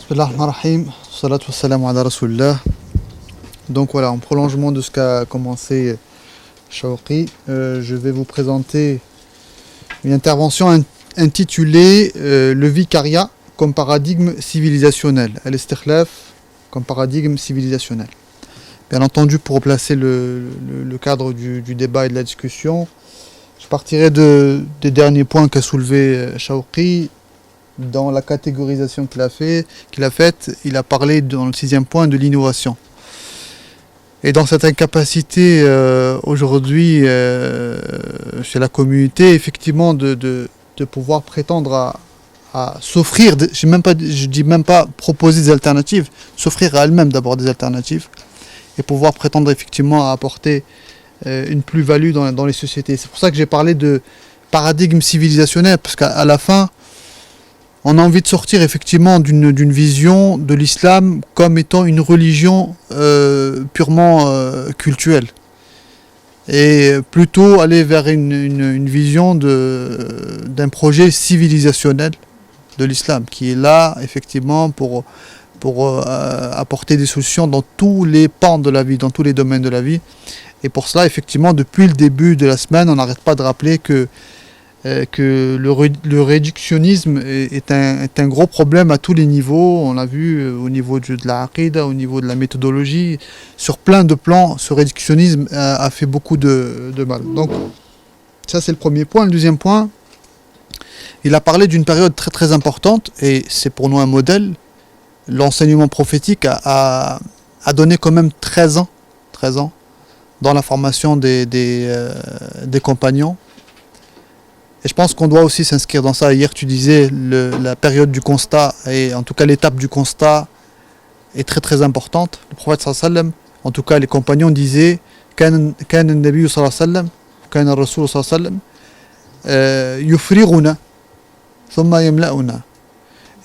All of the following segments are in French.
Bismillahirrahmanirrahim, salatu wassalamu ala rasulillah. Donc voilà, en prolongement de ce qu'a commencé Shawqi, je vais vous présenter une intervention intitulée Le vicariat comme paradigme civilisationnel, al-istikhlaf comme paradigme civilisationnel. Bien entendu, pour replacer le cadre du débat et de la discussion, je partirai des derniers points qu'a soulevé Shawqi. Dans la catégorisation qu'il a faite, il a parlé dans le 6e point de l'innovation. Et dans cette incapacité aujourd'hui chez la communauté, effectivement, de pouvoir prétendre à s'offrir, je dis même pas proposer des alternatives, s'offrir à elle-même d'abord des alternatives, et pouvoir prétendre effectivement à apporter une plus-value dans les sociétés. C'est pour ça que j'ai parlé de paradigme civilisationnel, parce qu'à la fin, on a envie de sortir effectivement d'une vision de l'islam comme étant une religion purement cultuelle. Et plutôt aller vers une vision d'un projet civilisationnel de l'islam, qui est là effectivement pour apporter des solutions dans tous les pans de la vie, dans tous les domaines de la vie. Et pour cela, effectivement, depuis le début de la semaine, on n'arrête pas de rappeler que le réductionnisme est un gros problème à tous les niveaux. On l'a vu au niveau de la aqida, au niveau de la méthodologie. Sur plein de plans, ce réductionnisme a fait beaucoup de mal. Donc, ça c'est le premier point. Le deuxième point, il a parlé d'une période très très importante, et c'est pour nous un modèle. L'enseignement prophétique a donné quand même 13 ans dans la formation des compagnons. Et je pense qu'on doit aussi s'inscrire dans ça. Hier, tu disais la période du constat, et en tout cas l'étape du constat est très très importante. Le prophète sallallahu alayhi wa sallam, en tout cas les compagnons disaient كان النبي صلى الله عليه وسلم كان الرسول صلى الله عليه وسلم يفرغنا ثم يملأنا.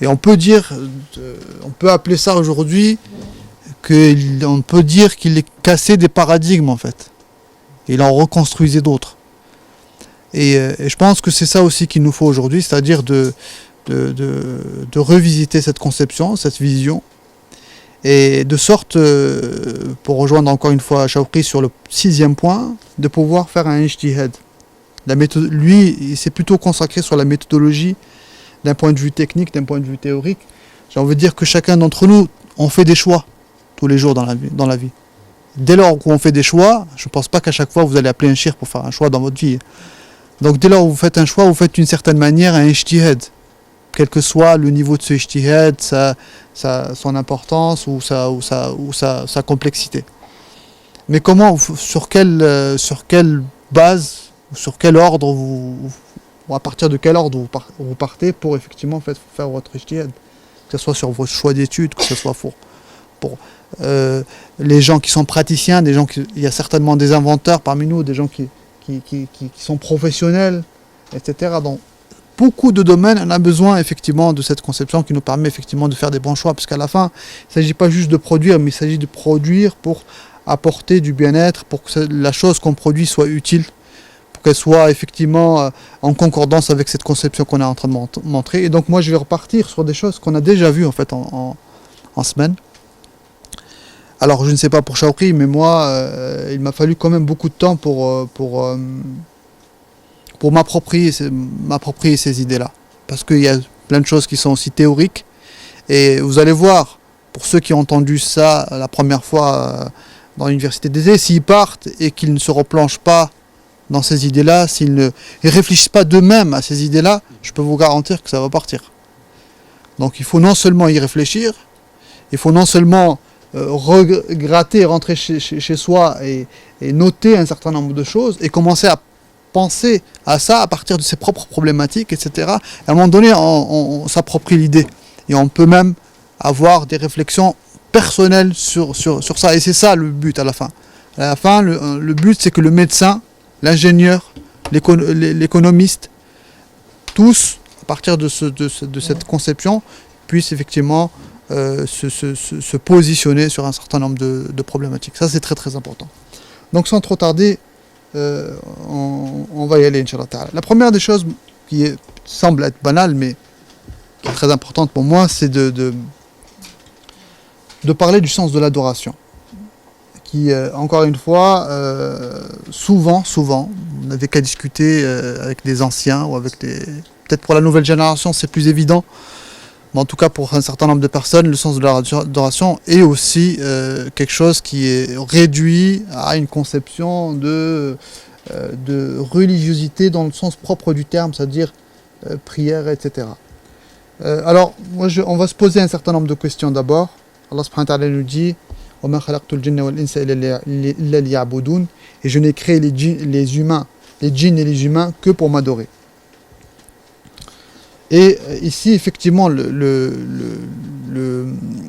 Et on peut appeler ça aujourd'hui on peut dire qu'il est cassé des paradigmes en fait. Il en reconstruisait d'autres. Et je pense que c'est ça aussi qu'il nous faut aujourd'hui, c'est-à-dire de revisiter cette conception, cette vision, et de sorte, pour rejoindre encore une fois Shawqi sur le 6e point, de pouvoir faire un ijtihad. Lui, il s'est plutôt consacré sur la méthodologie d'un point de vue technique, d'un point de vue théorique. J'ai envie de dire que chacun d'entre nous, on fait des choix tous les jours dans la vie. Dès lors qu'on fait des choix, je ne pense pas qu'à chaque fois vous allez appeler un shir pour faire un choix dans votre vie. Donc dès lors où vous faites un choix, vous faites d'une certaine manière un ijtihad, quel que soit le niveau de ce ijtihad, son importance ou sa complexité. Mais comment, sur quelle base, sur quel ordre, ou à partir de quel ordre vous partez pour effectivement faire votre ijtihad, que ce soit sur vos choix d'études, que ce soit pour les gens qui sont praticiens, il y a certainement des inventeurs parmi nous, des gens qui sont professionnels, etc. Dans beaucoup de domaines, on a besoin effectivement de cette conception qui nous permet effectivement de faire des bons choix, parce qu'à la fin, il ne s'agit pas juste de produire, mais il s'agit de produire pour apporter du bien-être, pour que la chose qu'on produit soit utile, pour qu'elle soit effectivement en concordance avec cette conception qu'on est en train de montrer. Et donc moi, je vais repartir sur des choses qu'on a déjà vues en fait en semaine. Alors je ne sais pas pour Shawqi, mais moi, il m'a fallu quand même beaucoup de temps pour m'approprier ces idées-là. Parce qu'il y a plein de choses qui sont aussi théoriques. Et vous allez voir, pour ceux qui ont entendu ça la première fois dans l'université d'Athènes, s'ils partent et qu'ils ne se replongent pas dans ces idées-là, s'ils ne réfléchissent pas d'eux-mêmes à ces idées-là, je peux vous garantir que ça va partir. Donc il faut non seulement y réfléchir, il faut non seulement regratter, rentrer chez soi et noter un certain nombre de choses et commencer à penser à ça à partir de ses propres problématiques, etc. À un moment donné, on s'approprie l'idée et on peut même avoir des réflexions personnelles sur ça. Et c'est ça le but à la fin. À la fin, le but, c'est que le médecin, l'ingénieur, l'économiste, tous, à partir de cette conception, puissent effectivement se positionner sur un certain nombre de problématiques. Ça, c'est très très important. Donc sans trop tarder, on va y aller, Inch'Allah Ta'ala. La première des choses qui semble être banale, mais qui est très importante pour moi, c'est de de parler du sens de l'adoration. Qui, encore une fois, souvent, on n'avait qu'à discuter avec des anciens ou avec des... Peut-être pour la nouvelle génération, c'est plus évident. Mais en tout cas, pour un certain nombre de personnes, le sens de l'adoration est aussi quelque chose qui est réduit à une conception de religiosité dans le sens propre du terme, c'est-à-dire prière, etc. Alors, on va se poser un certain nombre de questions d'abord. Allah subhanahu wa ta'ala nous dit وَمَا خَلَقْتُ الْجِنَّ وَالْإِنسَ إِلَّا لِيَعْبُدُونَ. Et je n'ai créé les djinns et les humains que pour m'adorer. Et ici, effectivement, le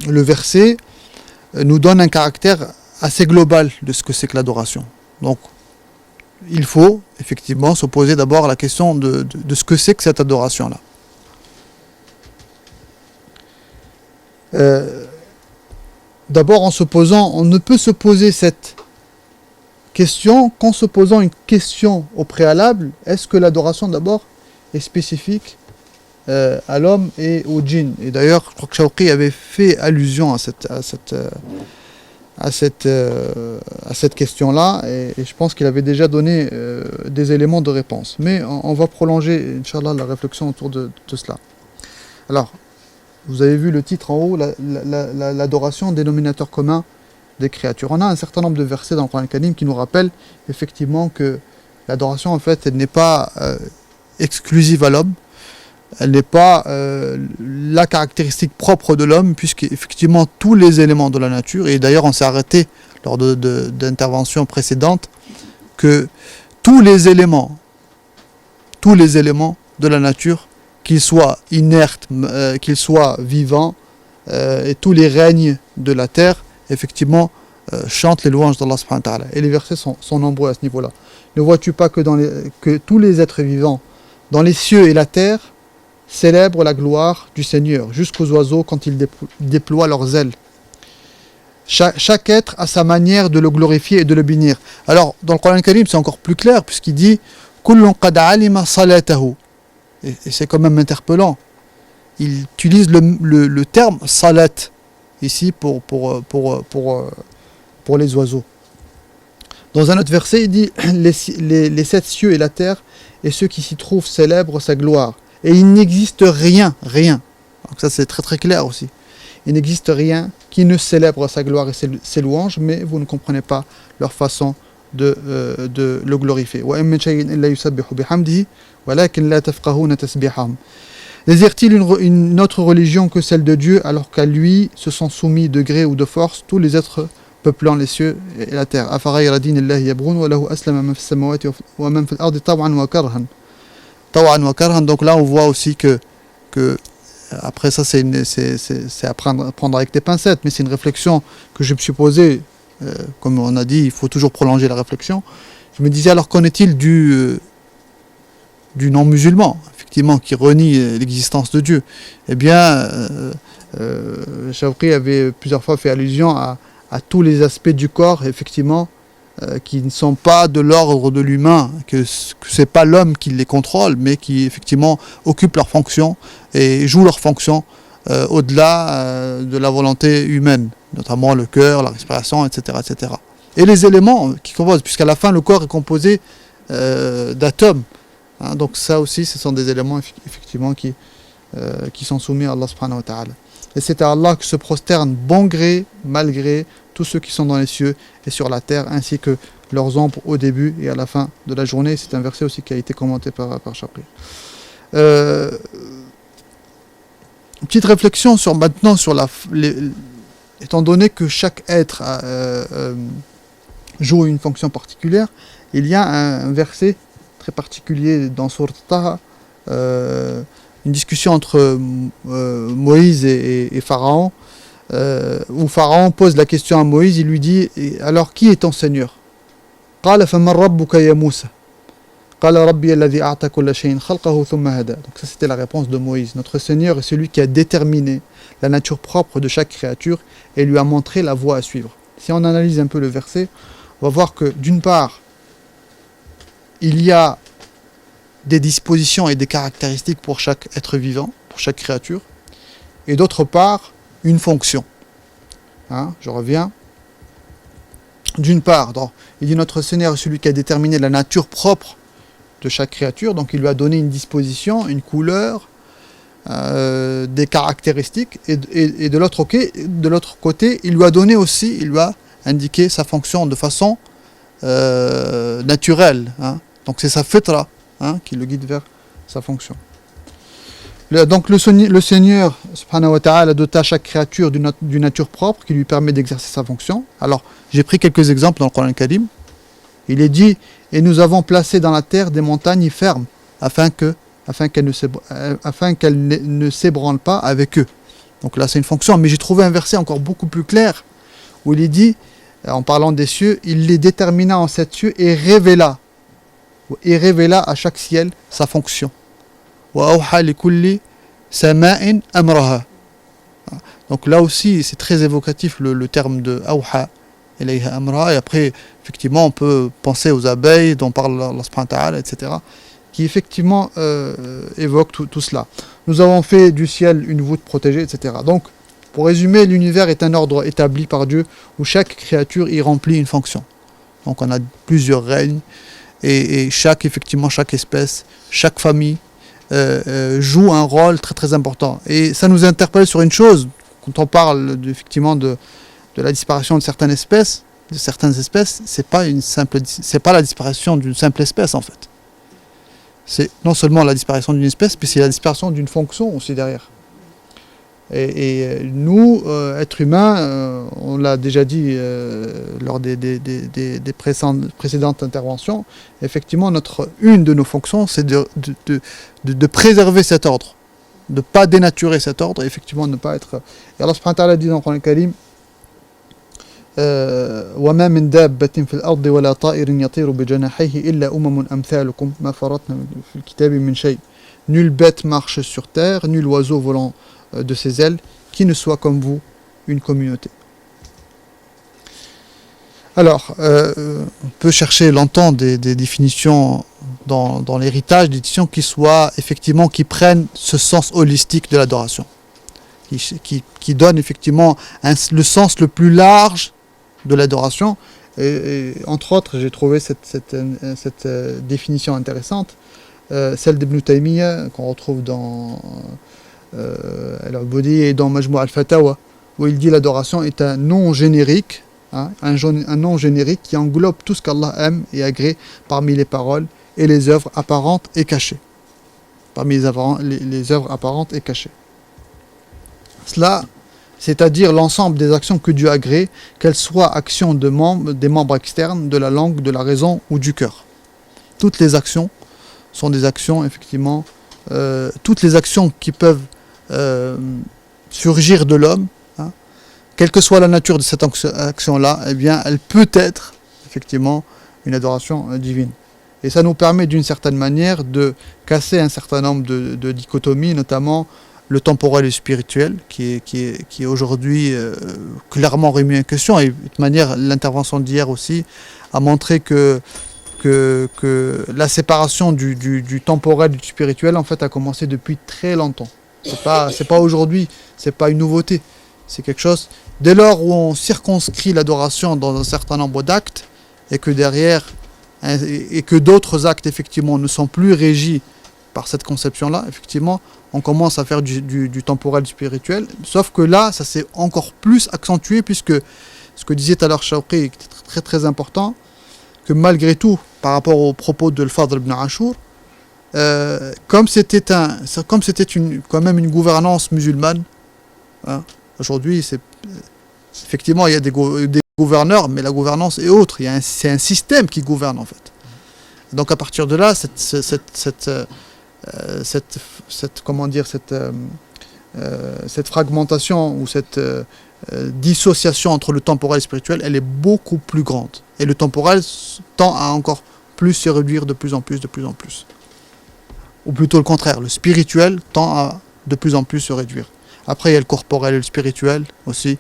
verset nous donne un caractère assez global de ce que c'est que l'adoration. Donc, il faut effectivement se poser d'abord la question de ce que c'est que cette adoration-là. D'abord, on ne peut se poser cette question qu'en se posant une question au préalable. Est-ce que l'adoration d'abord est spécifique à l'homme et au djinn? Et d'ailleurs, je crois que Shawqi avait fait allusion à cette question-là, et je pense qu'il avait déjà donné des éléments de réponse. Mais on va prolonger, Inch'Allah, la réflexion autour de cela. Alors, vous avez vu le titre en haut, l'adoration, dénominateur commun des créatures. On a un certain nombre de versets dans le Coran Karim qui nous rappellent effectivement que l'adoration, en fait, elle n'est pas exclusive à l'homme. Elle n'est pas la caractéristique propre de l'homme, puisque effectivement tous les éléments de la nature, et d'ailleurs on s'est arrêté lors d'interventions précédentes, que tous les éléments de la nature, qu'ils soient inertes, qu'ils soient vivants, et tous les règnes de la terre, effectivement, chantent les louanges d'Allah subhanahu wa ta'ala. Et les versets sont nombreux à ce niveau-là. Ne vois-tu pas que tous les êtres vivants, dans les cieux et la terre, célèbrent la gloire du Seigneur, jusqu'aux oiseaux quand ils déploient leurs ailes. Chaque être a sa manière de le glorifier et de le bénir. Alors, dans le Coran Karim, c'est encore plus clair, puisqu'il dit « Kullun qad alima salatahu ». Et c'est quand même interpellant. Il utilise le terme « salat » ici pour les oiseaux. Dans un autre verset, il dit « Les 7 cieux et la terre, et ceux qui s'y trouvent célèbrent sa gloire. » Et il n'existe rien. Donc ça c'est très très clair aussi. Il n'existe rien qui ne célèbre sa gloire et ses louanges, mais vous ne comprenez pas leur façon de le glorifier. Désire-t-il une autre religion que celle de Dieu, alors qu'à lui se sont soumis de gré ou de force tous les êtres peuplant les cieux et la terre? Donc là on voit aussi que après ça c'est à prendre avec des pincettes, mais c'est une réflexion que je me suis posée, comme on a dit, il faut toujours prolonger la réflexion. Je me disais, alors qu'en est-il du non-musulman, effectivement, qui renie l'existence de Dieu? Eh bien, Shawqi avait plusieurs fois fait allusion à tous les aspects du corps, effectivement, qui ne sont pas de l'ordre de l'humain, que c'est pas l'homme qui les contrôle, mais qui effectivement occupent leur fonction et jouent leur fonction au-delà de la volonté humaine, notamment le cœur, la respiration, etc., etc. Et les éléments qui composent, puisqu'à la fin le corps est composé d'atomes. Hein, donc ça aussi, ce sont des éléments effectivement qui sont soumis à Allah subhanahu wa ta'ala. Et c'est à Allah que se prosternent bon gré, mal gré, tous ceux qui sont dans les cieux et sur la terre, ainsi que leurs ombres au début et à la fin de la journée. C'est un verset aussi qui a été commenté par Shawqi. Petite réflexion maintenant sur étant donné que chaque être joue une fonction particulière, il y a un verset très particulier dans Sourate Taha, une discussion entre Moïse et Pharaon, où Pharaon pose la question à Moïse, il lui dit « Alors qui est ton Seigneur ?» قال فمن ربك يا موسى قال ربي الذي أعطى كل شيء خلقه ثم هدى. Donc ça c'était la réponse de Moïse. Notre Seigneur est celui qui a déterminé la nature propre de chaque créature et lui a montré la voie à suivre. Si on analyse un peu le verset, on va voir que d'une part, il y a des dispositions et des caractéristiques pour chaque être vivant, pour chaque créature, et d'autre part, une fonction. Je reviens. D'une part, il dit notre Seigneur est celui qui a déterminé la nature propre de chaque créature, donc il lui a donné une disposition, une couleur, des caractéristiques, et de l'autre côté, il lui a donné aussi, il lui a indiqué sa fonction de façon naturelle. Donc c'est sa fitra qui le guide vers sa fonction. Donc le Seigneur subhanahu wa ta'ala a doté à chaque créature d'une nature propre qui lui permet d'exercer sa fonction. Alors j'ai pris quelques exemples dans le Coran Karim. Il est dit, et nous avons placé dans la terre des montagnes fermes afin qu'elles ne s'ébranlent pas avec eux. Donc là c'est une fonction, mais j'ai trouvé un verset encore beaucoup plus clair où il est dit, en parlant des cieux, il les détermina en 7 cieux et révéla à chaque ciel sa fonction. Donc là aussi c'est très évocatif le terme de awha ilayha amra, et après effectivement on peut penser aux abeilles dont parle Allah subhanahu wa ta'ala, etc., qui effectivement évoquent tout cela. Nous avons fait du ciel une voûte protégée, etc. Donc pour résumer, l'univers est un ordre établi par Dieu où chaque créature y remplit une fonction. Donc on a plusieurs règnes et chaque espèce, chaque famille joue un rôle très très important. Et ça nous interpelle sur une chose, quand on parle effectivement de la disparition de certaines espèces, c'est pas la disparition d'une simple espèce en fait. C'est non seulement la disparition d'une espèce, mais c'est la disparition d'une fonction aussi derrière. Et nous, êtres humains, on l'a déjà dit lors des précédentes interventions, effectivement, une de nos fonctions, c'est de préserver cet ordre, de ne pas dénaturer cet ordre, et effectivement, ne pas être... Et Allah subhanahu wa ta'ala dit dans le Coran Karim, وَمَا مِن دَابَّةٍ فِي الْأَرْضِ وَلَا طَائِرٍ يَطِيرُ بِجَنَاحَيْهِ إِلَّا أُمَمٌ أَمْثَالُكُمْ مَا فَرَطْنَا فِي الْكِتَابِ مِنْ شَيْءٍ. Nulle bête marche sur terre, nul oiseau volant de ses ailes, qui ne soit comme vous, une communauté. Alors, on peut chercher longtemps des définitions dans l'héritage, des définitions qui prennent ce sens holistique de l'adoration, qui donnent effectivement le sens le plus large de l'adoration. Et entre autres, j'ai trouvé cette définition intéressante, celle d'Ibn Taymiyyah, qu'on retrouve dans Al-Ubudiyya et dans Majmou' al-Fatawa, où il dit l'adoration est un nom générique, un nom générique qui englobe tout ce qu'Allah aime et agrée parmi les paroles et les œuvres apparentes et cachées. Parmi les œuvres apparentes et cachées. Cela, c'est-à-dire l'ensemble des actions que Dieu agrée, qu'elles soient actions des membres externes, de la langue, de la raison ou du cœur. Toutes les actions sont des actions, effectivement, toutes les actions qui peuvent surgir de l'homme, quelle que soit la nature de cette action-là, eh bien, elle peut être, effectivement, une adoration divine. Et ça nous permet, d'une certaine manière, de casser un certain nombre de dichotomies, notamment le temporel et le spirituel, qui est aujourd'hui clairement remis en question. Et de toute manière, l'intervention d'hier aussi a montré que la séparation du temporel et du spirituel, en fait, a commencé depuis très longtemps. C'est pas aujourd'hui, c'est pas une nouveauté. C'est quelque chose, dès lors où on circonscrit l'adoration dans un certain nombre d'actes, et que derrière, et que d'autres actes, effectivement, ne sont plus régis par cette conception-là, effectivement, on commence à faire du temporel, du spirituel. Sauf que là, ça s'est encore plus accentué, puisque ce que disait tout à l'heure Shawqi est très très important, que malgré tout, par rapport aux propos de Al-Fadl ibn Ashur, comme c'était quand même une gouvernance musulmane, aujourd'hui, effectivement, il y a des gouverneurs, mais la gouvernance est autre. C'est un système qui gouverne, en fait. Donc, à partir de là, cette fragmentation ou cette dissociation entre le temporel et le spirituel, elle est beaucoup plus grande. Et le temporel tend à encore plus se réduire de plus en plus. Ou plutôt le contraire, le spirituel tend à de plus en plus se réduire. Après, il y a le corporel et le spirituel aussi,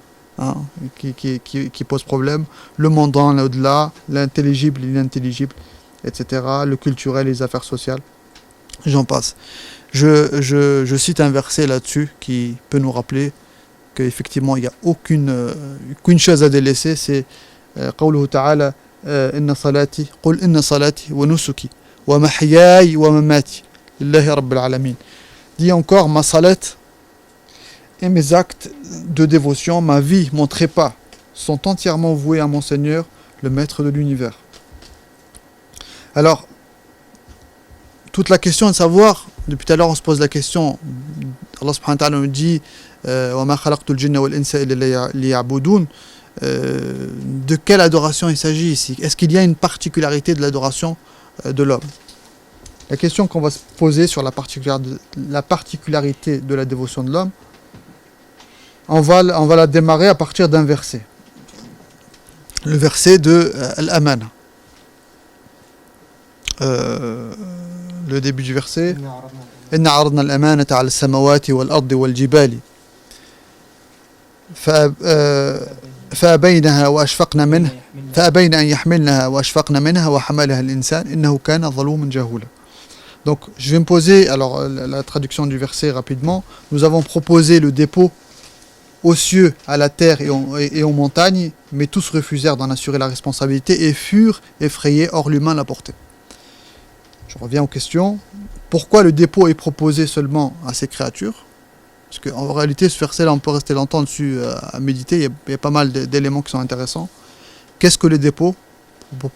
qui pose problème. Le mondain, l'au-delà, l'intelligible et l'inintelligible, etc. Le culturel et les affaires sociales. J'en passe. Je cite un verset là-dessus qui peut nous rappeler qu'effectivement il n'y a qu'une chose à délaisser, c'est قوله تعالى إن صلاتي قل إن صلاتي ونسكي ومحياي ومماتي لله رب العالمين. Dit encore, ma salat et mes actes de dévotion, ma vie, mon trépas, sont entièrement voués à mon Seigneur, le maître de l'univers. Alors, toute la question est de savoir, depuis tout à l'heure on se pose la question, Allah subhanahu wa ta'ala nous dit وَمَا خَلَقْتُ الْجِنَّ وَالْإِنسَ إِلَّا لِيَعْبُدُونَ, de quelle adoration il s'agit ici? Est-ce qu'il y a une particularité de l'adoration de l'homme? La question qu'on va se poser sur la particularité de la dévotion de l'homme, on va la démarrer à partir d'un verset. Le verset de Al-Amana. Le début du verset. إِنَّا عَرَضْنَا الْأَمَانَةَ عَلَى السَّمَوَاتِ وَالْأَرْضِ وَالْجِبَالِ فأبين أن يحملنها وأشفقن منها وحملها الإنسان إنه كان ظلوما جهولا. Donc je vais me poser, alors la traduction du verset rapidement, nous avons proposé le dépôt aux cieux, à la terre et aux montagnes, mais tous refusèrent d'en assurer la responsabilité et furent effrayés, or l'humain l'a porté. Je reviens aux questions. Pourquoi le dépôt est proposé seulement à ces créatures? Parce qu'en réalité, ce verset-là, on peut rester longtemps dessus à méditer, il y a pas mal d'éléments qui sont intéressants. Qu'est-ce que le dépôt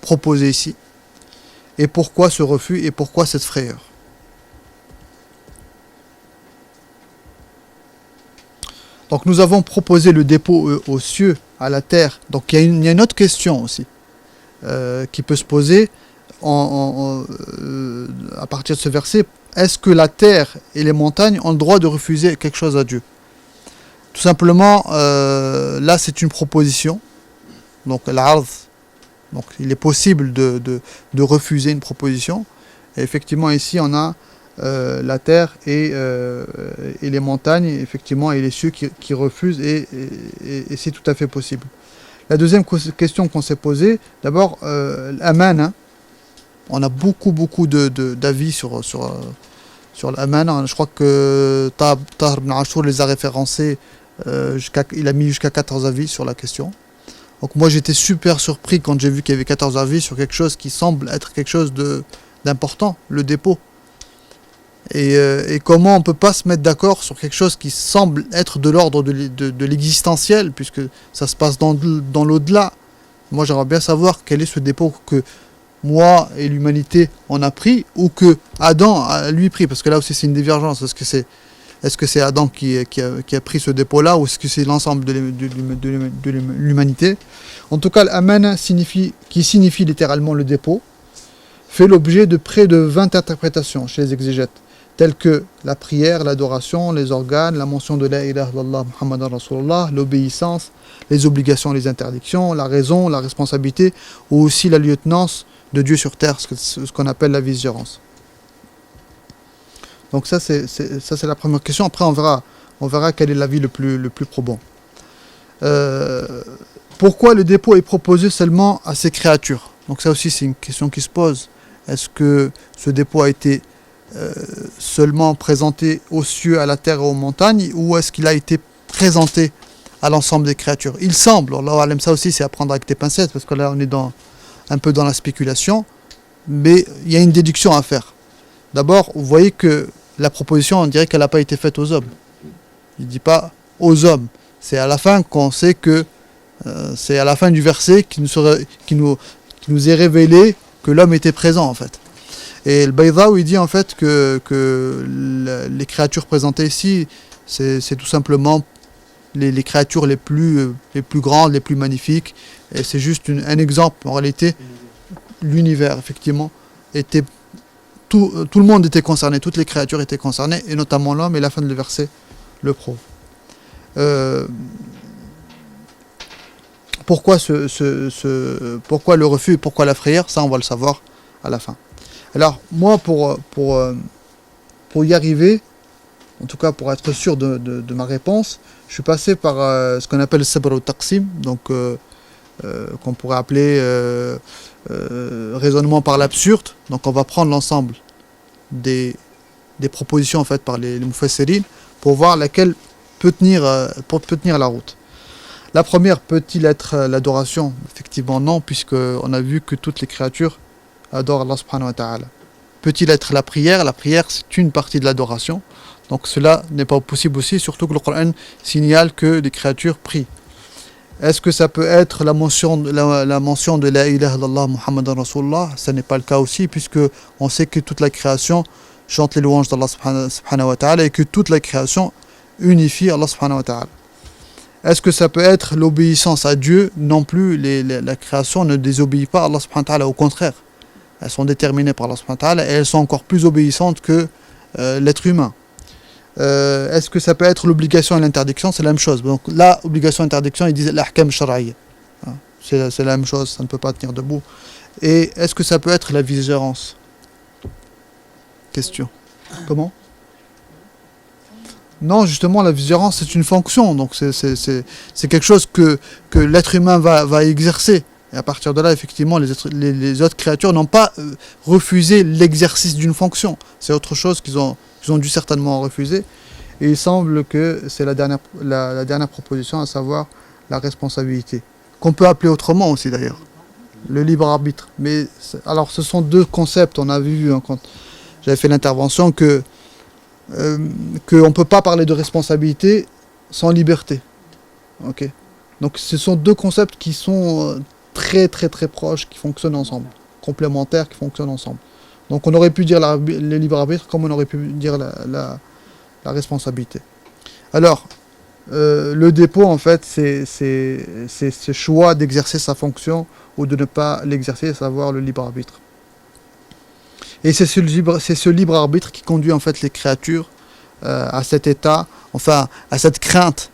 proposé ici? Et pourquoi ce refus et pourquoi cette frayeur? Donc nous avons proposé le dépôt aux cieux, à la terre. Donc il y a une autre question aussi qui peut se poser à partir de ce verset. Est-ce que la terre et les montagnes ont le droit de refuser quelque chose à Dieu? Tout simplement, là c'est une proposition. Donc l'ard. Donc il est possible de refuser une proposition. Et effectivement ici on a la terre et les montagnes, effectivement, et les cieux qui refusent, et c'est tout à fait possible. La deuxième question qu'on s'est posée, d'abord, l'Aman, on a beaucoup d'avis sur l'Aman. Je crois que Tahir ibn Ashur les a référencés, il a mis jusqu'à 14 avis sur la question. Donc moi j'étais super surpris quand j'ai vu qu'il y avait 14 avis sur quelque chose qui semble être quelque chose d'important, le dépôt. Et comment on ne peut pas se mettre d'accord sur quelque chose qui semble être de l'ordre de l'existentiel, puisque ça se passe dans l'au-delà. Moi j'aimerais bien savoir quel est ce dépôt que moi et l'humanité on a pris, ou que Adam a lui pris, parce que là aussi c'est une divergence. Est-ce que c'est Adam qui a pris ce dépôt-là, ou est-ce que c'est l'ensemble de l'humanité? En tout cas, l'Aman, qui signifie littéralement le dépôt, fait l'objet de près de 20 interprétations chez les exégètes, telles que la prière, l'adoration, les organes, la mention de la ilaha illallah Muhammadan Rasulullah, l'obéissance, les obligations, les interdictions, la raison, la responsabilité, ou aussi la lieutenance de Dieu sur terre, ce qu'on appelle la vice-gérance. Donc ça c'est la première question. Après on verra quel est l'avis le plus probant. Pourquoi le dépôt est proposé seulement à ces créatures? Donc ça aussi c'est une question qui se pose. Est-ce que ce dépôt a été seulement présenté aux cieux, à la terre et aux montagnes, ou est-ce qu'il a été présenté à l'ensemble des créatures? Il semble, Allah alam, ça aussi c'est à prendre avec des pincettes, parce que là on est un peu dans la spéculation, mais il y a une déduction à faire. D'abord, vous voyez que la proposition, on dirait qu'elle n'a pas été faite aux hommes. Il ne dit pas aux hommes. C'est à la fin qu'on sait que c'est à la fin du verset qui nous est révélé que l'homme était présent en fait. Et le Baydawi il dit en fait que les créatures présentées ici, c'est tout simplement les créatures les plus grandes, les plus magnifiques. Et c'est juste un exemple. En réalité, l'univers effectivement était tout le monde était concerné, toutes les créatures étaient concernées, et notamment l'homme, et la fin de le verset le prouve. Pourquoi pourquoi le refus et pourquoi la frayeur? Ça, on va le savoir à la fin. Alors, moi, pour y arriver, en tout cas pour être sûr de ma réponse, je suis passé par ce qu'on appelle le sabr au taqsim, donc qu'on pourrait appeler raisonnement par l'absurde. Donc on va prendre l'ensemble des propositions faites par les mufassirin pour voir laquelle peut tenir la route. La première, peut-il être l'adoration? Effectivement non, puisqu'on a vu que toutes les créatures adorent Allah subhanahu wa ta'ala. Peut-il être la prière? La prière, c'est une partie de l'adoration. Donc cela n'est pas possible aussi, surtout que le Coran signale que les créatures prient. Est-ce que ça peut être la mention de la ilaha illallah Muhammadan Rasulullah? Ce n'est pas le cas aussi, puisque on sait que toute la création chante les louanges d'Allah subhanahu wa ta'ala et que toute la création unifie Allah subhanahu wa ta'ala. Est-ce que ça peut être l'obéissance à Dieu? Non plus, la création ne désobéit pas à Allah subhanahu wa ta'ala, au contraire. Elles sont déterminées par Allah subhanahu wa ta'ala et elles sont encore plus obéissantes que l'être humain. Est-ce que ça peut être l'obligation et l'interdiction? C'est la même chose. Donc là, obligation et interdiction, ils disent l'ahkam shar'iyya. C'est la même chose, ça ne peut pas tenir debout. Et est-ce que ça peut être la vigilance? Question. Comment? Non, justement, la vigilance, c'est une fonction. Donc c'est quelque chose que l'être humain va exercer. Et à partir de là, effectivement, les autres créatures n'ont pas refusé l'exercice d'une fonction. C'est autre chose qu'ils ont dû certainement refuser. Et il semble que c'est la dernière proposition, à savoir la responsabilité. Qu'on peut appeler autrement aussi d'ailleurs. Le libre arbitre. Mais alors ce sont deux concepts. On a vu quand j'avais fait l'intervention qu'on ne peut pas parler de responsabilité sans liberté. Okay. Donc ce sont deux concepts qui sont très très très proches, qui fonctionnent ensemble, complémentaires, qui fonctionnent ensemble. Donc on aurait pu dire le libre arbitre comme on aurait pu dire la responsabilité. Alors, le dépôt en fait c'est ce choix d'exercer sa fonction ou de ne pas l'exercer, à savoir le libre arbitre. Et c'est ce libre arbitre qui conduit en fait les créatures à cet état, enfin à cette crainte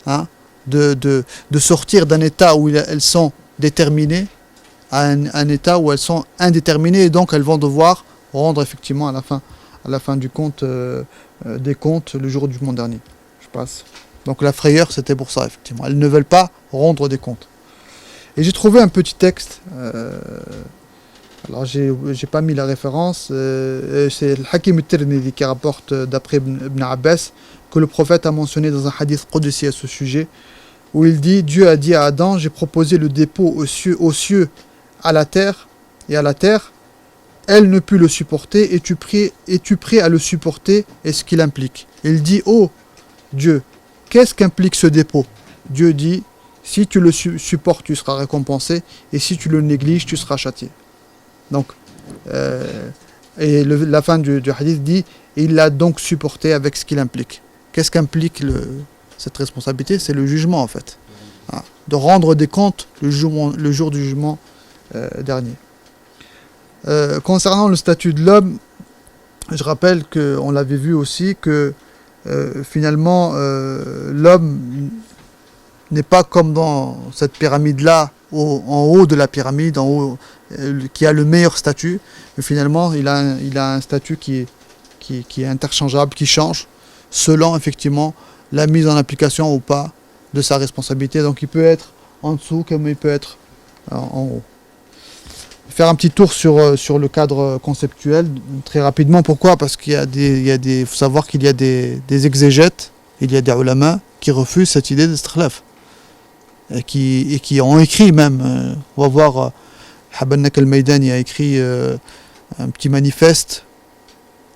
de sortir d'un état où elles sont déterminées à un état où elles sont indéterminées, et donc elles vont devoir rendre effectivement à la fin du compte des comptes le jour du jugement dernier. Je passe. Donc la frayeur, c'était pour ça, effectivement. Elles ne veulent pas rendre des comptes. Et j'ai trouvé un petit texte. Alors j'ai pas mis la référence. C'est le Hakim al-Tirmidhi qui rapporte d'après Ibn Abbas que le prophète a mentionné dans un hadith qudsi à ce sujet, où il dit: Dieu a dit à Adam, j'ai proposé le dépôt aux cieux, à la terre, et à la terre, elle ne put le supporter, es-tu prêt à le supporter et ce qu'il implique? Il dit: oh Dieu, qu'est-ce qu'implique ce dépôt? Dieu dit: si tu le supportes, tu seras récompensé, et si tu le négliges, tu seras châtié. Donc, la fin du hadith dit: il l'a donc supporté avec ce qu'il implique. Qu'est-ce qu'implique cette responsabilité? C'est le jugement en fait. De rendre des comptes le jour du jugement dernier. Concernant le statut de l'homme, je rappelle qu'on l'avait vu aussi que finalement l'homme n'est pas comme dans cette pyramide-là, en haut de la pyramide, en haut, qui a le meilleur statut, mais finalement il a un statut qui est interchangeable, qui change selon effectivement la mise en application ou pas de sa responsabilité. Donc il peut être en dessous comme il peut être en haut. Faire un petit tour sur le cadre conceptuel très rapidement. Pourquoi? Parce qu'il faut savoir qu'il y a des exégètes, il y a des ulama qui refusent cette idée d'istikhlaf et qui ont écrit même. On va voir, Habannak al-Maydani a écrit un petit manifeste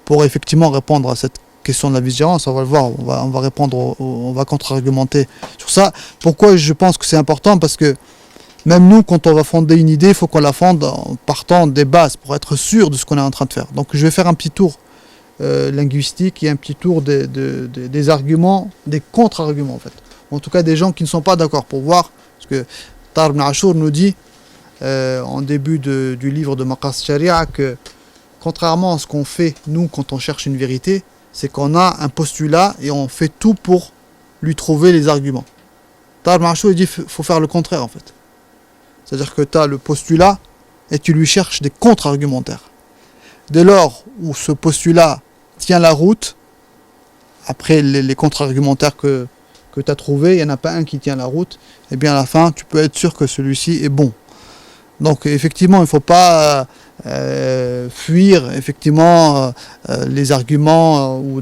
pour effectivement répondre à cette question de la vigilance. On va le voir, on va répondre, on va contre-argumenter sur ça. Pourquoi je pense que c'est important? Parce que même nous, quand on va fonder une idée, il faut qu'on la fonde en partant des bases pour être sûr de ce qu'on est en train de faire. Donc je vais faire un petit tour linguistique et un petit tour des arguments, des contre-arguments en fait. En tout cas des gens qui ne sont pas d'accord, pour voir, parce que Tahir ibn Ashur nous dit en début du livre de Maqasid Sharia que contrairement à ce qu'on fait nous quand on cherche une vérité, c'est qu'on a un postulat et on fait tout pour lui trouver les arguments. Tahir ibn Ashur dit qu'il faut faire le contraire en fait. C'est-à-dire que tu as le postulat et tu lui cherches des contre-argumentaires. Dès lors où ce postulat tient la route, après les contre-argumentaires que tu as trouvés, il n'y en a pas un qui tient la route, et bien à la fin, tu peux être sûr que celui-ci est bon. Donc effectivement, il ne faut pas fuir effectivement les arguments ou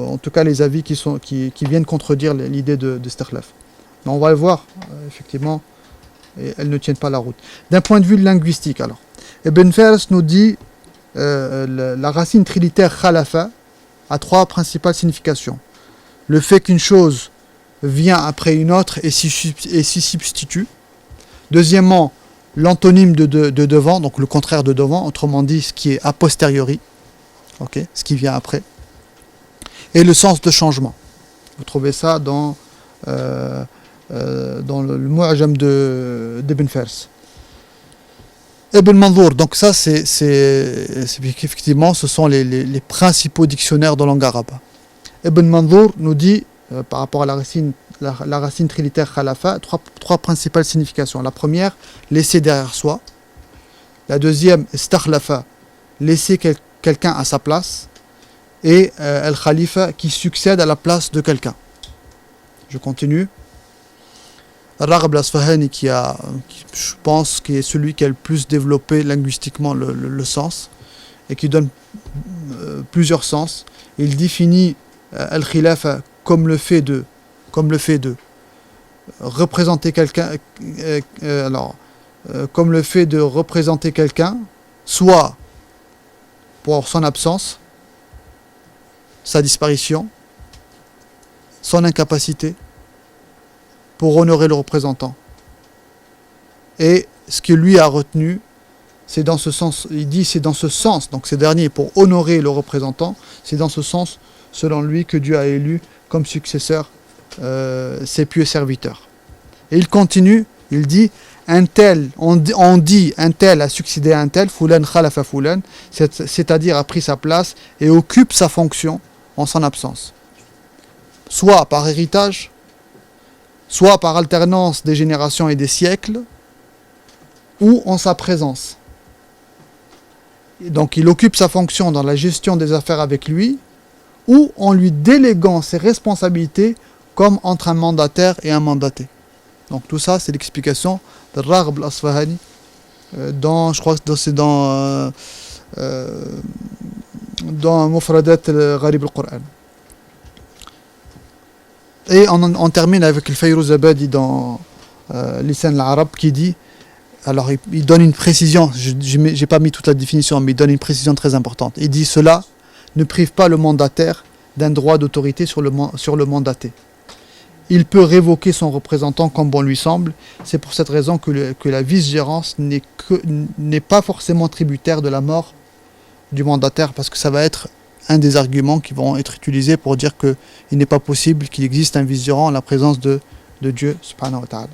en tout cas les avis qui viennent contredire l'idée de istikhlaf. Mais on va le voir, effectivement, et elles ne tiennent pas la route. D'un point de vue linguistique, alors, Ibn Fars nous dit la racine trilitaire khalafa a trois principales significations. Le fait qu'une chose vient après une autre et s'y substitue. Deuxièmement, l'antonyme de devant, donc le contraire de devant, autrement dit ce qui est a posteriori, okay, ce qui vient après. Et le sens de changement. Vous trouvez ça dans le Mu'jam d'Ibn Fars. Ibn Manzour, donc ça c'est effectivement ce sont les principaux dictionnaires de langue arabe. Ibn Manzour nous dit par rapport à la racine trilitaire khalafa, trois principales significations. La première, laisser derrière soi. La deuxième, istakhlafa, laisser quelqu'un à sa place. Et al-khalifa, qui succède à la place de quelqu'un. Je continue. Ar-Raghib al-Asfahani, qui je pense, qui est celui qui a le plus développé linguistiquement le sens, et qui donne plusieurs sens. Il définit al-khilafa comme le fait de représenter quelqu'un, comme le fait de représenter quelqu'un, soit pour son absence, sa disparition, son incapacité, pour honorer le représentant. Et ce que lui a retenu, c'est dans ce sens, il dit c'est dans ce sens, donc ces derniers, pour honorer le représentant, c'est dans ce sens, selon lui, que Dieu a élu comme successeur ses pieux serviteurs. Et il continue, il dit un tel, on dit un tel a succédé à un tel, fulan khalafa fulan, c'est-à-dire a pris sa place et occupe sa fonction en son absence. Soit par héritage, soit par alternance des générations et des siècles, ou en sa présence. Et donc il occupe sa fonction dans la gestion des affaires avec lui, ou en lui déléguant ses responsabilités comme entre un mandataire et un mandaté. Donc tout ça, c'est l'explication de Raghib al-Asfahani, je crois que c'est dans Mufradat al-Gharib al-Qur'an. Et on termine avec le Fayrouz Abadi dans Lisan al-Arab qui dit, alors il donne une précision, je n'ai pas mis toute la définition, mais il donne une précision très importante. Il dit cela ne prive pas le mandataire d'un droit d'autorité sur le mandaté. Il peut révoquer son représentant comme bon lui semble. C'est pour cette raison que la vice-gérance n'est pas forcément tributaire de la mort du mandataire, parce que ça va être un des arguments qui vont être utilisés pour dire qu'il n'est pas possible qu'il existe un vice-gérant en la présence de Dieu, subhanahu wa ta'ala.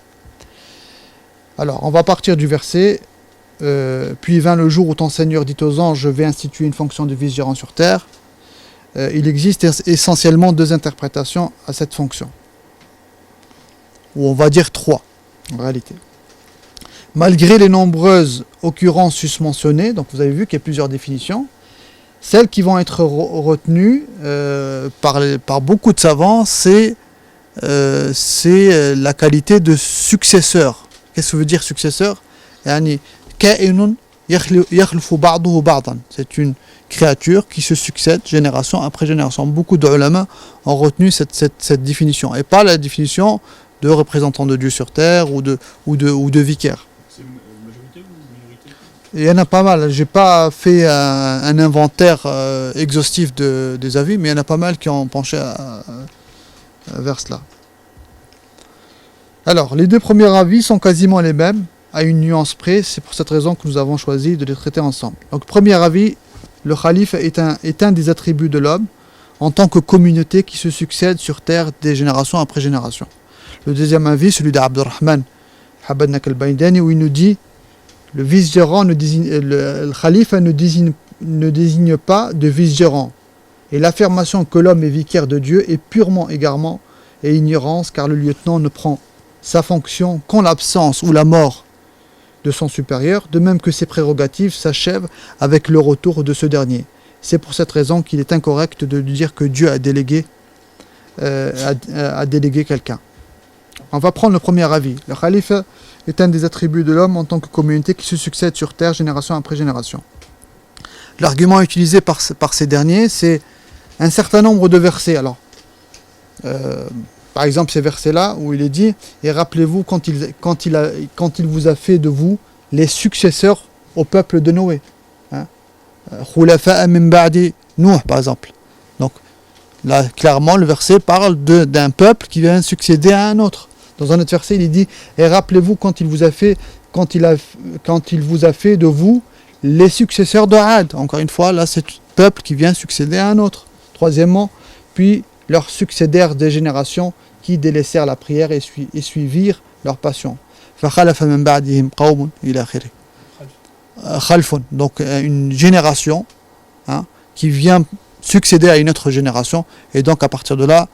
Alors, on va partir du verset. Puis vint le jour où ton Seigneur dit aux anges, je vais instituer une fonction de vice-gérant sur terre. Il existe essentiellement deux interprétations à cette fonction. Ou on va dire trois, en réalité. Malgré les nombreuses occurrences susmentionnées, donc vous avez vu qu'il y a plusieurs définitions, celles qui vont être retenues par beaucoup de savants, c'est la qualité de successeur. Qu'est-ce que veut dire successeur ? C'est une créature qui se succède génération après génération. Beaucoup de ulama ont retenu cette définition, et pas la définition de représentant de Dieu sur terre ou de vicaire. C'est majorité ou minorité ? Il y en a pas mal. J'ai pas fait un inventaire exhaustif des avis, mais il y en a pas mal qui ont penché vers cela. Alors, les deux premiers avis sont quasiment les mêmes, à une nuance près. C'est pour cette raison que nous avons choisi de les traiter ensemble. Donc, premier avis, le khalife est un des attributs de l'homme en tant que communauté qui se succède sur terre des générations après génération. Le deuxième avis, celui d'Abdurrahman Habadnak al-Baydani, où il nous dit le vice-gérant le khalife ne désigne pas de vice-gérant. Et l'affirmation que l'homme est vicaire de Dieu est purement égarement et ignorance, car le lieutenant ne prend sa fonction qu'en l'absence ou la mort de son supérieur, de même que ses prérogatives s'achèvent avec le retour de ce dernier. C'est pour cette raison qu'il est incorrect de dire que Dieu a délégué quelqu'un. On va prendre le premier avis. Le khalife est un des attributs de l'homme en tant que communauté qui se succède sur terre génération après génération. L'argument utilisé par ces derniers, c'est un certain nombre de versets. Alors, par exemple, ces versets-là où il est dit « Et rappelez-vous quand il vous a fait de vous les successeurs au peuple de Noé. Hein? Khulafa'a min ba'di Nuh, par exemple. » Donc, là, clairement, le verset parle d'un peuple qui vient succéder à un autre. Dans un autre verset, il dit « Et rappelez-vous quand il vous a fait de vous les successeurs de Had. » Encore une fois, là, c'est un peuple qui vient succéder à un autre. Troisièmement, puis leurs succédèrent des générations qui délaissèrent la prière et suivirent leur passion. فَخَلَفَ مِن بَعْدِهِمْ قَوْمٌ إِلَى آخِرِهِ. Khalfun, donc une génération, hein, qui vient succéder à une autre génération, et donc à partir de là,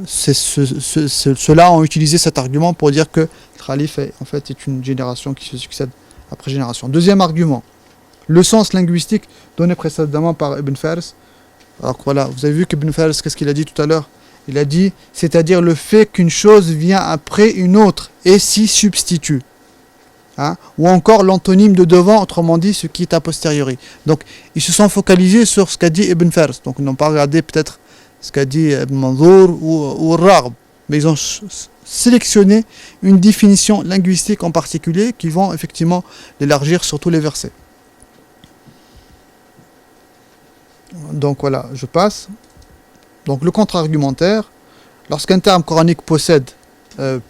ceux-là ont utilisé cet argument pour dire que le Khalif en fait est une génération qui se succède après génération. Deuxième argument, le sens linguistique donné précédemment par Ibn Fars. Alors voilà, vous avez vu qu'Ibn Fars, qu'est-ce qu'il a dit tout à l'heure? Il a dit, c'est-à-dire le fait qu'une chose vient après une autre et s'y substitue. Hein? Ou encore l'antonyme de devant, autrement dit ce qui est a posteriori. Donc ils se sont focalisés sur ce qu'a dit Ibn Fars. Donc ils n'ont pas regardé peut-être ce qu'a dit Ibn Manzour ou Raghb, mais ils ont sélectionné une définition linguistique en particulier qui vont effectivement l'élargir sur tous les versets. Donc voilà, je passe. Donc le contre-argumentaire, lorsqu'un terme coranique possède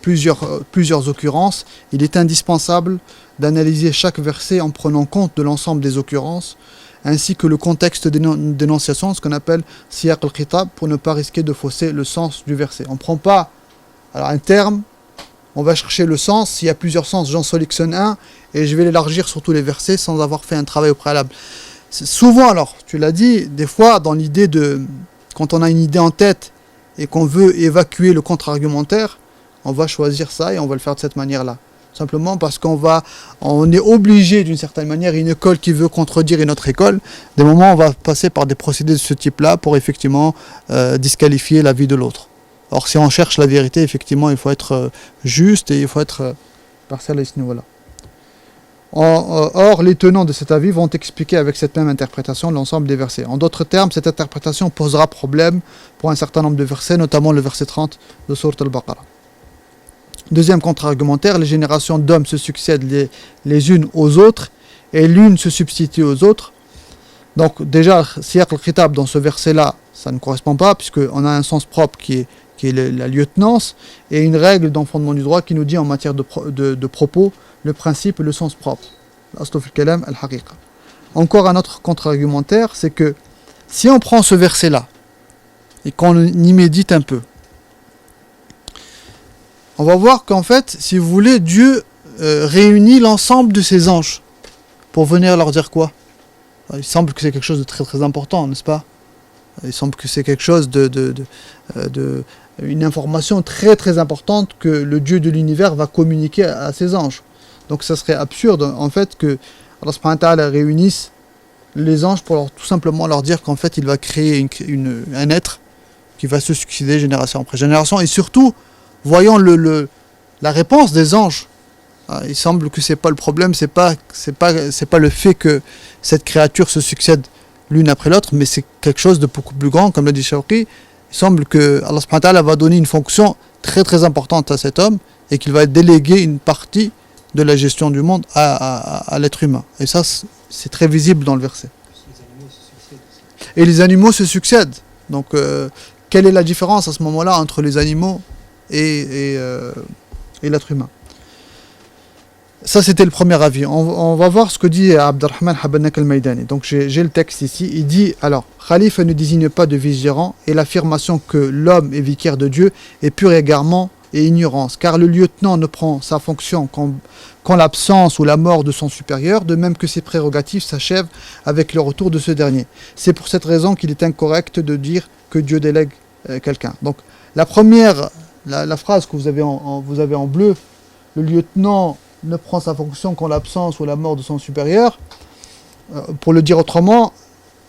plusieurs occurrences, il est indispensable d'analyser chaque verset en prenant compte de l'ensemble des occurrences, ainsi que le contexte d'énonciation, ce qu'on appelle siyaq al-khitab, pour ne pas risquer de fausser le sens du verset. On ne prend pas un terme, on va chercher le sens, s'il y a plusieurs sens, j'en sélectionne un, et je vais l'élargir sur tous les versets sans avoir fait un travail au préalable. Souvent, alors, tu l'as dit, des fois, dans l'idée quand on a une idée en tête et qu'on veut évacuer le contre-argumentaire, on va choisir ça et on va le faire de cette manière-là. Simplement parce on est obligé d'une certaine manière, une école qui veut contredire une autre école, des moments on va passer par des procédés de ce type-là pour effectivement disqualifier l'avis de l'autre. Or, si on cherche la vérité, effectivement, il faut être juste et il faut être partial à ce niveau-là. Or, les tenants de cet avis vont expliquer avec cette même interprétation l'ensemble des versets. En d'autres termes, cette interprétation posera problème pour un certain nombre de versets, notamment le verset 30 de Sourate Al-Baqarah. Deuxième contre-argumentaire, les générations d'hommes se succèdent les unes aux autres et l'une se substitue aux autres. Donc déjà, siyaq al-khitab dans ce verset-là, ça ne correspond pas puisqu'on a un sens propre qui est la lieutenance et une règle dans le fondement du droit qui nous dit en matière de propos le principe et le sens propre. L'aslu fil kalam al-haqiqa. Encore un autre contre-argumentaire, c'est que si on prend ce verset-là et qu'on y médite un peu, on va voir qu'en fait, si vous voulez, Dieu réunit l'ensemble de ses anges pour venir leur dire quoi? Il semble que c'est quelque chose de très très important, n'est-ce pas? Il semble que c'est quelque chose une information très très importante que le Dieu de l'univers va communiquer à ses anges. Donc ça serait absurde en fait que Allah subhanahu wa ta'ala réunisse les anges pour tout simplement leur dire qu'en fait il va créer un être qui va se succéder génération après génération, et surtout voyons la réponse des anges. Il semble que c'est pas le problème, c'est pas le fait que cette créature se succède l'une après l'autre, mais c'est quelque chose de beaucoup plus grand, comme l'a dit Shawqi. Il semble que Allah subhanahu wa ta'ala va donner une fonction très très importante à cet homme et qu'il va déléguer une partie de la gestion du monde à l'être humain. Et ça, c'est très visible dans le verset. Et les animaux se succèdent. Donc, quelle est la différence à ce moment-là entre les animaux et l'être humain? Ça, c'était le premier avis. On va voir ce que dit Abdurrahman Habanak al-Maydani. Donc, j'ai le texte ici. Il dit, alors, Khalifa ne désigne pas de vice-gérant, et l'affirmation que l'homme est vicaire de Dieu est pure égarement et ignorance, car le lieutenant ne prend sa fonction qu'en l'absence ou la mort de son supérieur, de même que ses prérogatives s'achèvent avec le retour de ce dernier. C'est pour cette raison qu'il est incorrect de dire que Dieu délègue quelqu'un. Donc, la première, la phrase que vous avez en bleu, le lieutenant ne prend sa fonction qu'en l'absence ou la mort de son supérieur, pour le dire autrement,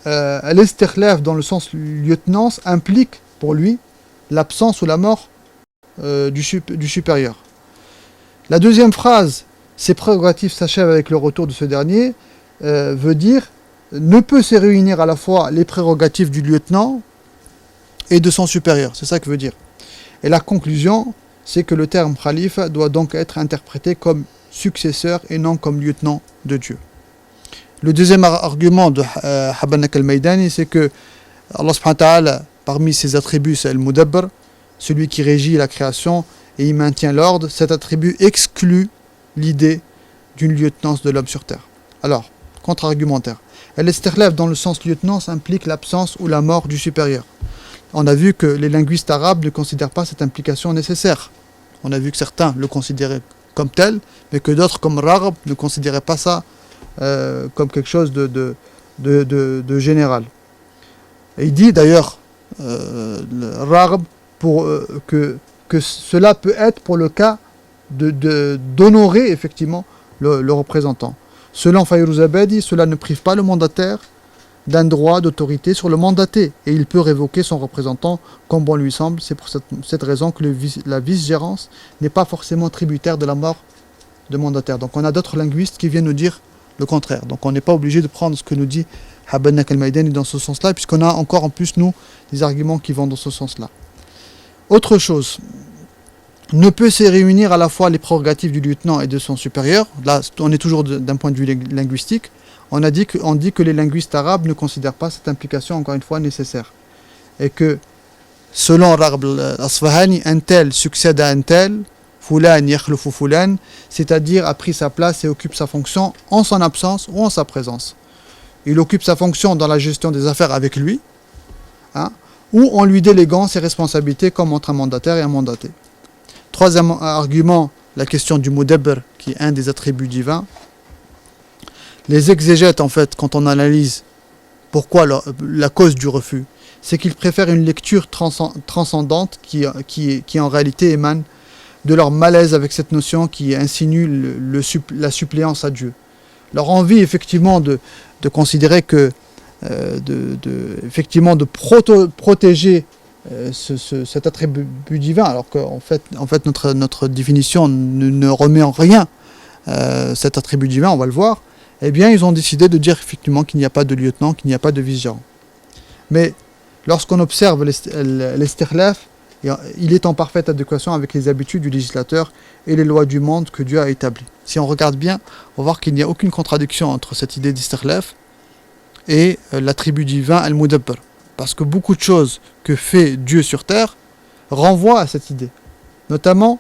l'estikhlaf dans le sens lieutenance implique pour lui l'absence ou la mort du supérieur. La deuxième phrase, ses prérogatives s'achèvent avec le retour de ce dernier, veut dire ne peut se réunir à la fois les prérogatives du lieutenant et de son supérieur. C'est ça que veut dire. Et la conclusion, c'est que le terme khalifa doit donc être interprété comme successeur et non comme lieutenant de Dieu. Le deuxième argument de Habanak al-Maydani, c'est que Allah subhanahu wa ta'ala, parmi ses attributs, c'est Al-Mudabbar, celui qui régit la création et il maintient l'ordre. Cet attribut exclut l'idée d'une lieutenance de l'homme sur terre. Alors, contre-argumentaire. Al-Istirlaf dans le sens lieutenance implique l'absence ou la mort du supérieur. On a vu que les linguistes arabes ne considèrent pas cette implication nécessaire. On a vu que certains le considéraient comme tel, mais que d'autres, comme Raghab, ne considéraient pas ça comme quelque chose de général. Et il dit d'ailleurs, Raghab, que cela peut être pour le cas d'honorer effectivement le représentant. Selon Fayrouz Abadi, cela ne prive pas le mandataire d'un droit d'autorité sur le mandaté et il peut révoquer son représentant comme bon lui semble. C'est pour cette raison que la vice-gérance n'est pas forcément tributaire de la mort de mandataire. Donc on a d'autres linguistes qui viennent nous dire le contraire. Donc on n'est pas obligé de prendre ce que nous dit Habanak al-Maydani dans ce sens-là, puisqu'on a encore en plus, nous, des arguments qui vont dans ce sens-là. Autre chose, ne peut se réunir à la fois les prérogatives du lieutenant et de son supérieur. Là, on est toujours d'un point de vue linguistique. On dit que les linguistes arabes ne considèrent pas cette implication, encore une fois, nécessaire. Et que, selon Raghab al-Asfahani, un tel succède à un tel, Fulan yakhlufu Fulan, c'est-à-dire a pris sa place et occupe sa fonction en son absence ou en sa présence. Il occupe sa fonction dans la gestion des affaires avec lui, ou en lui déléguant ses responsabilités comme entre un mandataire et un mandaté. Troisième argument, la question du Mudabbar, qui est un des attributs divins. Les exégètes, en fait, quand on analyse pourquoi la cause du refus, c'est qu'ils préfèrent une lecture transcendante qui en réalité émane de leur malaise avec cette notion qui insinue la suppléance à Dieu. Leur envie, effectivement, de considérer que, effectivement, de protéger cet attribut divin, alors qu'en fait, notre définition ne remet en rien cet attribut divin, on va le voir. Eh bien, ils ont décidé de dire effectivement qu'il n'y a pas de lieutenant, qu'il n'y a pas de vice-gérant. Mais lorsqu'on observe l'Istirlaf, il est en parfaite adéquation avec les habitudes du législateur et les lois du monde que Dieu a établies. Si on regarde bien, on va voir qu'il n'y a aucune contradiction entre cette idée d'Istirlaf et l'attribut divin Al-Mudabbar. Parce que beaucoup de choses que fait Dieu sur terre renvoient à cette idée. Notamment,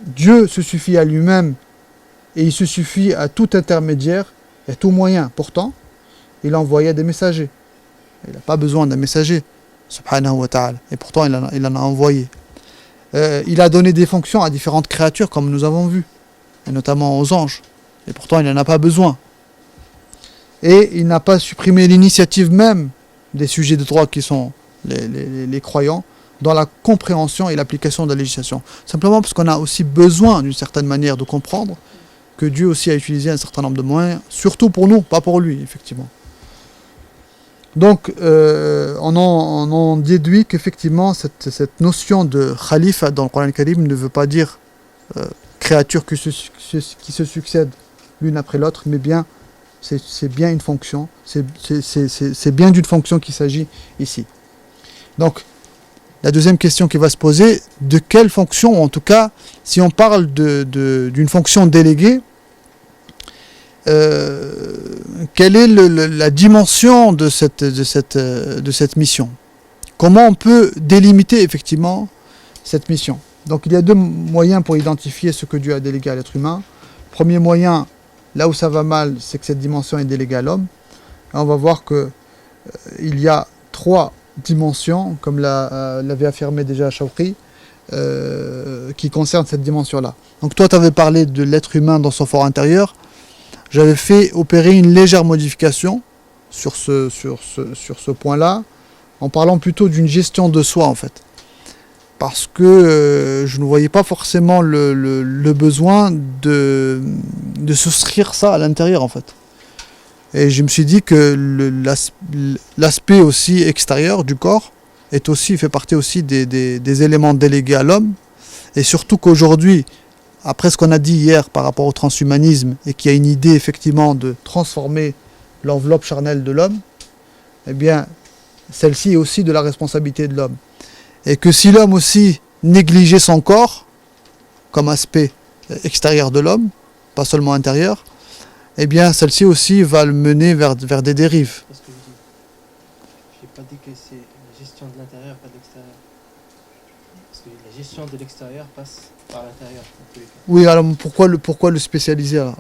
Dieu se suffit à lui-même et il se suffit à tout intermédiaire et à tout moyen. Pourtant, il a envoyé des messagers. Il n'a pas besoin d'un messager, subhanahu wa ta'ala. Et pourtant, il en a envoyé. Il a donné des fonctions à différentes créatures, comme nous avons vu, et notamment aux anges. Et pourtant, il n'en a pas besoin. Et il n'a pas supprimé l'initiative même des sujets de droit qui sont les croyants dans la compréhension et l'application de la législation. Simplement parce qu'on a aussi besoin d'une certaine manière de comprendre que Dieu aussi a utilisé un certain nombre de moyens, surtout pour nous, pas pour lui, effectivement. Donc, on en déduit qu'effectivement, cette notion de khalifa dans le Coran Karim ne veut pas dire créatures qui se succèdent l'une après l'autre, mais bien, c'est bien une fonction, c'est bien d'une fonction qu'il s'agit ici. Donc, la deuxième question qui va se poser, de quelle fonction, en tout cas, si on parle d'une fonction déléguée, quelle est la dimension de cette mission? Comment on peut délimiter effectivement cette mission? Donc il y a deux moyens pour identifier ce que Dieu a délégué à l'être humain. Premier moyen, là où ça va mal, c'est que cette dimension est déléguée à l'homme. Et on va voir que il y a trois dimensions, comme l'avait affirmé déjà Shawqi, qui concernent cette dimension-là. Donc toi, tu avais parlé de l'être humain dans son fort intérieur. J'avais fait opérer une légère modification sur ce point-là, en parlant plutôt d'une gestion de soi, en fait. Parce que je ne voyais pas forcément le besoin de souscrire ça à l'intérieur, en fait. Et je me suis dit que l'aspect aussi extérieur du corps fait partie aussi des éléments délégués à l'homme. Et surtout qu'aujourd'hui, après ce qu'on a dit hier par rapport au transhumanisme, et qu'il y a une idée effectivement de transformer l'enveloppe charnelle de l'homme, eh bien, celle-ci est aussi de la responsabilité de l'homme. Et que si l'homme aussi négligeait son corps, comme aspect extérieur de l'homme, pas seulement intérieur, eh bien, celle-ci aussi va le mener vers des dérives. C'est ce que je dis. Je n'ai pas dit que c'est la gestion de l'intérieur, pas de l'extérieur. Parce que la gestion de l'extérieur passe par l'intérieur, en tous les cas. Oui, alors pourquoi le spécialiser alors?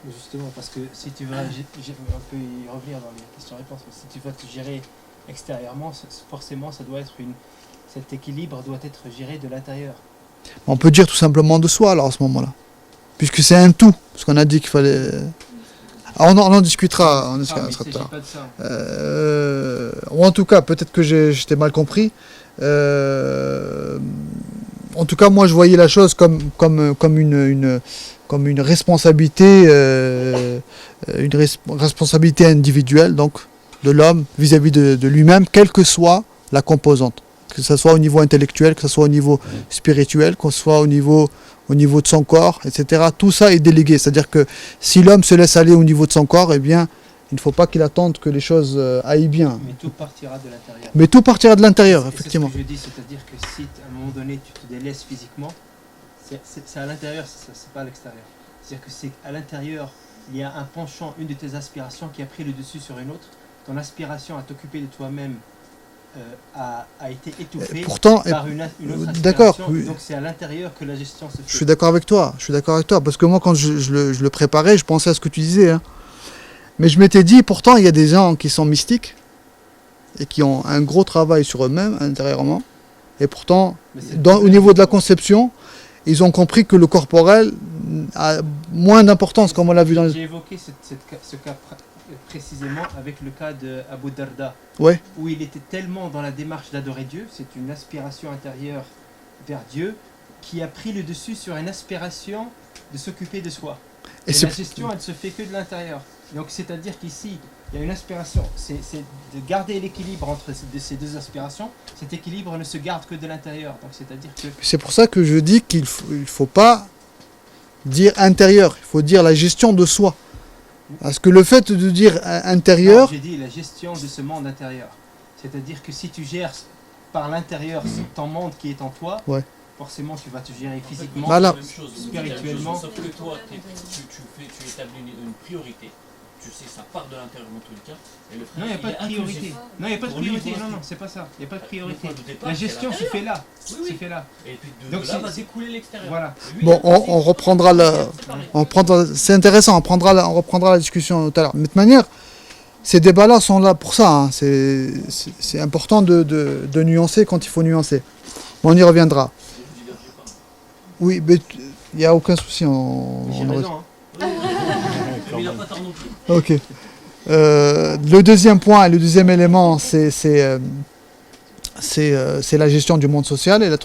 Justement, parce que si tu vas, on peut y revenir dans les questions-réponses, mais si tu vas te gérer extérieurement, forcément, cet équilibre doit être géré de l'intérieur. On peut dire tout simplement de soi alors à ce moment-là. Puisque c'est un tout, parce qu'on a dit qu'il fallait... Alors, on en discutera, Mais tout à il s'agit l'heure. pas de ça. Ou en tout cas, peut-être que j'étais mal compris. En tout cas, moi je voyais la chose comme une responsabilité, responsabilité individuelle, donc de l'homme vis-à-vis de lui-même, quelle que soit la composante. Que ce soit au niveau intellectuel, que ce soit au niveau spirituel, que ce soit au niveau de son corps, etc. Tout ça est délégué. C'est-à-dire que si l'homme se laisse aller au niveau de son corps, eh bien, il ne faut pas qu'il attende que les choses aillent bien. Mais tout partira de l'intérieur. Mais tout partira de l'intérieur, effectivement. C'est ce que je dis, c'est-à-dire que si à un moment donné tu te délaisses physiquement, c'est à l'intérieur, c'est pas à l'extérieur. C'est-à-dire que c'est à l'intérieur, il y a un penchant, une de tes aspirations qui a pris le dessus sur une autre. Ton aspiration à t'occuper de toi-même a été étouffée Pourtant, par une autre aspiration. d'accord, oui. Donc c'est à l'intérieur que la gestion se fait. Je suis d'accord avec toi, parce que moi quand je le préparais, je pensais à ce que tu disais. Hein. Mais je m'étais dit, pourtant il y a des gens qui sont mystiques et qui ont un gros travail sur eux-mêmes intérieurement. Et pourtant, au niveau de la conception, ils ont compris que le corporel a moins d'importance, comme on l'a vu dans les... J'ai évoqué ce cas précisément avec le cas d'Abu Darda, Ouais. où il était tellement dans la démarche d'adorer Dieu, c'est une aspiration intérieure vers Dieu, qui a pris le dessus sur une aspiration de s'occuper de soi. Et la gestion, elle se fait que de l'intérieur. Donc c'est-à-dire qu'ici, il y a une aspiration, c'est de garder l'équilibre entre ces deux aspirations. Cet équilibre ne se garde que de l'intérieur. Donc c'est-à-dire que... C'est pour ça que je dis qu'il faut pas dire intérieur, il faut dire la gestion de soi. Parce que le fait de dire intérieur... Non, j'ai dit la gestion de ce monde intérieur. C'est-à-dire que si tu gères par l'intérieur ton monde qui est en toi, ouais. Forcément tu vas te gérer physiquement, voilà. spirituellement. Sauf que toi, tu établis une priorité. Tu sais, ça part de l'intérieur dans tous les cas. Et le frère, Non, il n'y a pas de priorité. Non, il n'y a pas de priorité. Non, c'est pas ça. Il n'y a pas de priorité. La gestion se fait là. Oui. Se fait là. Et puis donc là va découler l'extérieur. Voilà. Bon, on reprendra c'est intéressant, on reprendra la discussion tout à l'heure. Mais de toute manière, ces débats-là sont là pour ça. Hein. C'est important de nuancer quand il faut nuancer. Bon, on y reviendra. Oui, mais il n'y a aucun souci. J'ai raison. Hein. Mais il n'a pas tort non plus. Ok. Le deuxième point, le deuxième élément, c'est la gestion du monde social. Et la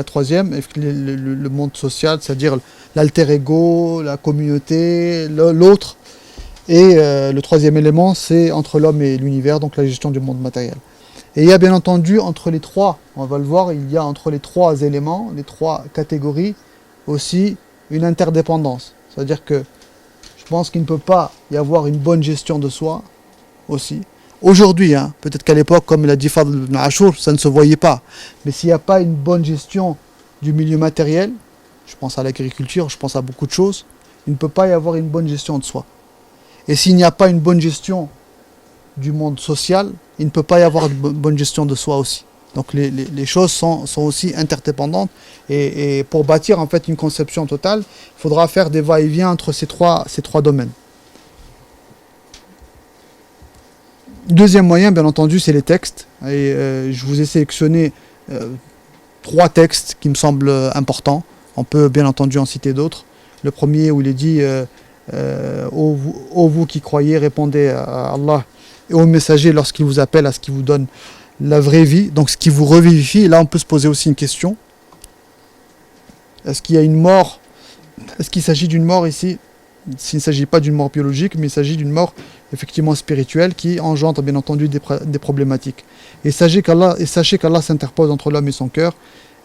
troisième, le monde social, c'est-à-dire l'alter ego, la communauté, l'autre. Et le troisième élément, c'est entre l'homme et l'univers, donc la gestion du monde matériel. Et il y a bien entendu entre les trois, on va le voir, il y a entre les trois éléments, les trois catégories, aussi une interdépendance. C'est-à-dire que je pense qu'il ne peut pas y avoir une bonne gestion de soi aussi. Aujourd'hui, hein, peut-être qu'à l'époque, comme l'a dit Fadl ibn Ashur, ça ne se voyait pas. Mais s'il n'y a pas une bonne gestion du milieu matériel, je pense à l'agriculture, je pense à beaucoup de choses, il ne peut pas y avoir une bonne gestion de soi. Et s'il n'y a pas une bonne gestion du monde social, il ne peut pas y avoir une bonne gestion de soi aussi. Donc les choses sont aussi interdépendantes et pour bâtir en fait une conception totale, il faudra faire des va-et-vient entre ces trois domaines. Deuxième moyen, bien entendu, c'est les textes. Et je vous ai sélectionné 3 textes qui me semblent importants. On peut bien entendu en citer d'autres. Le premier où il est dit ô vous qui croyez, répondez à Allah et aux messagers lorsqu'ils vous appellent à ce qui vous donne la vraie vie, donc ce qui vous revivifie. Là on peut se poser aussi une question. Est-ce qu'il y a une mort? Est-ce qu'il s'agit d'une mort ici? S'il ne s'agit pas d'une mort biologique, mais il s'agit d'une mort effectivement spirituelle qui engendre bien entendu des problématiques. Et sachez qu'Allah s'interpose entre l'homme et son cœur,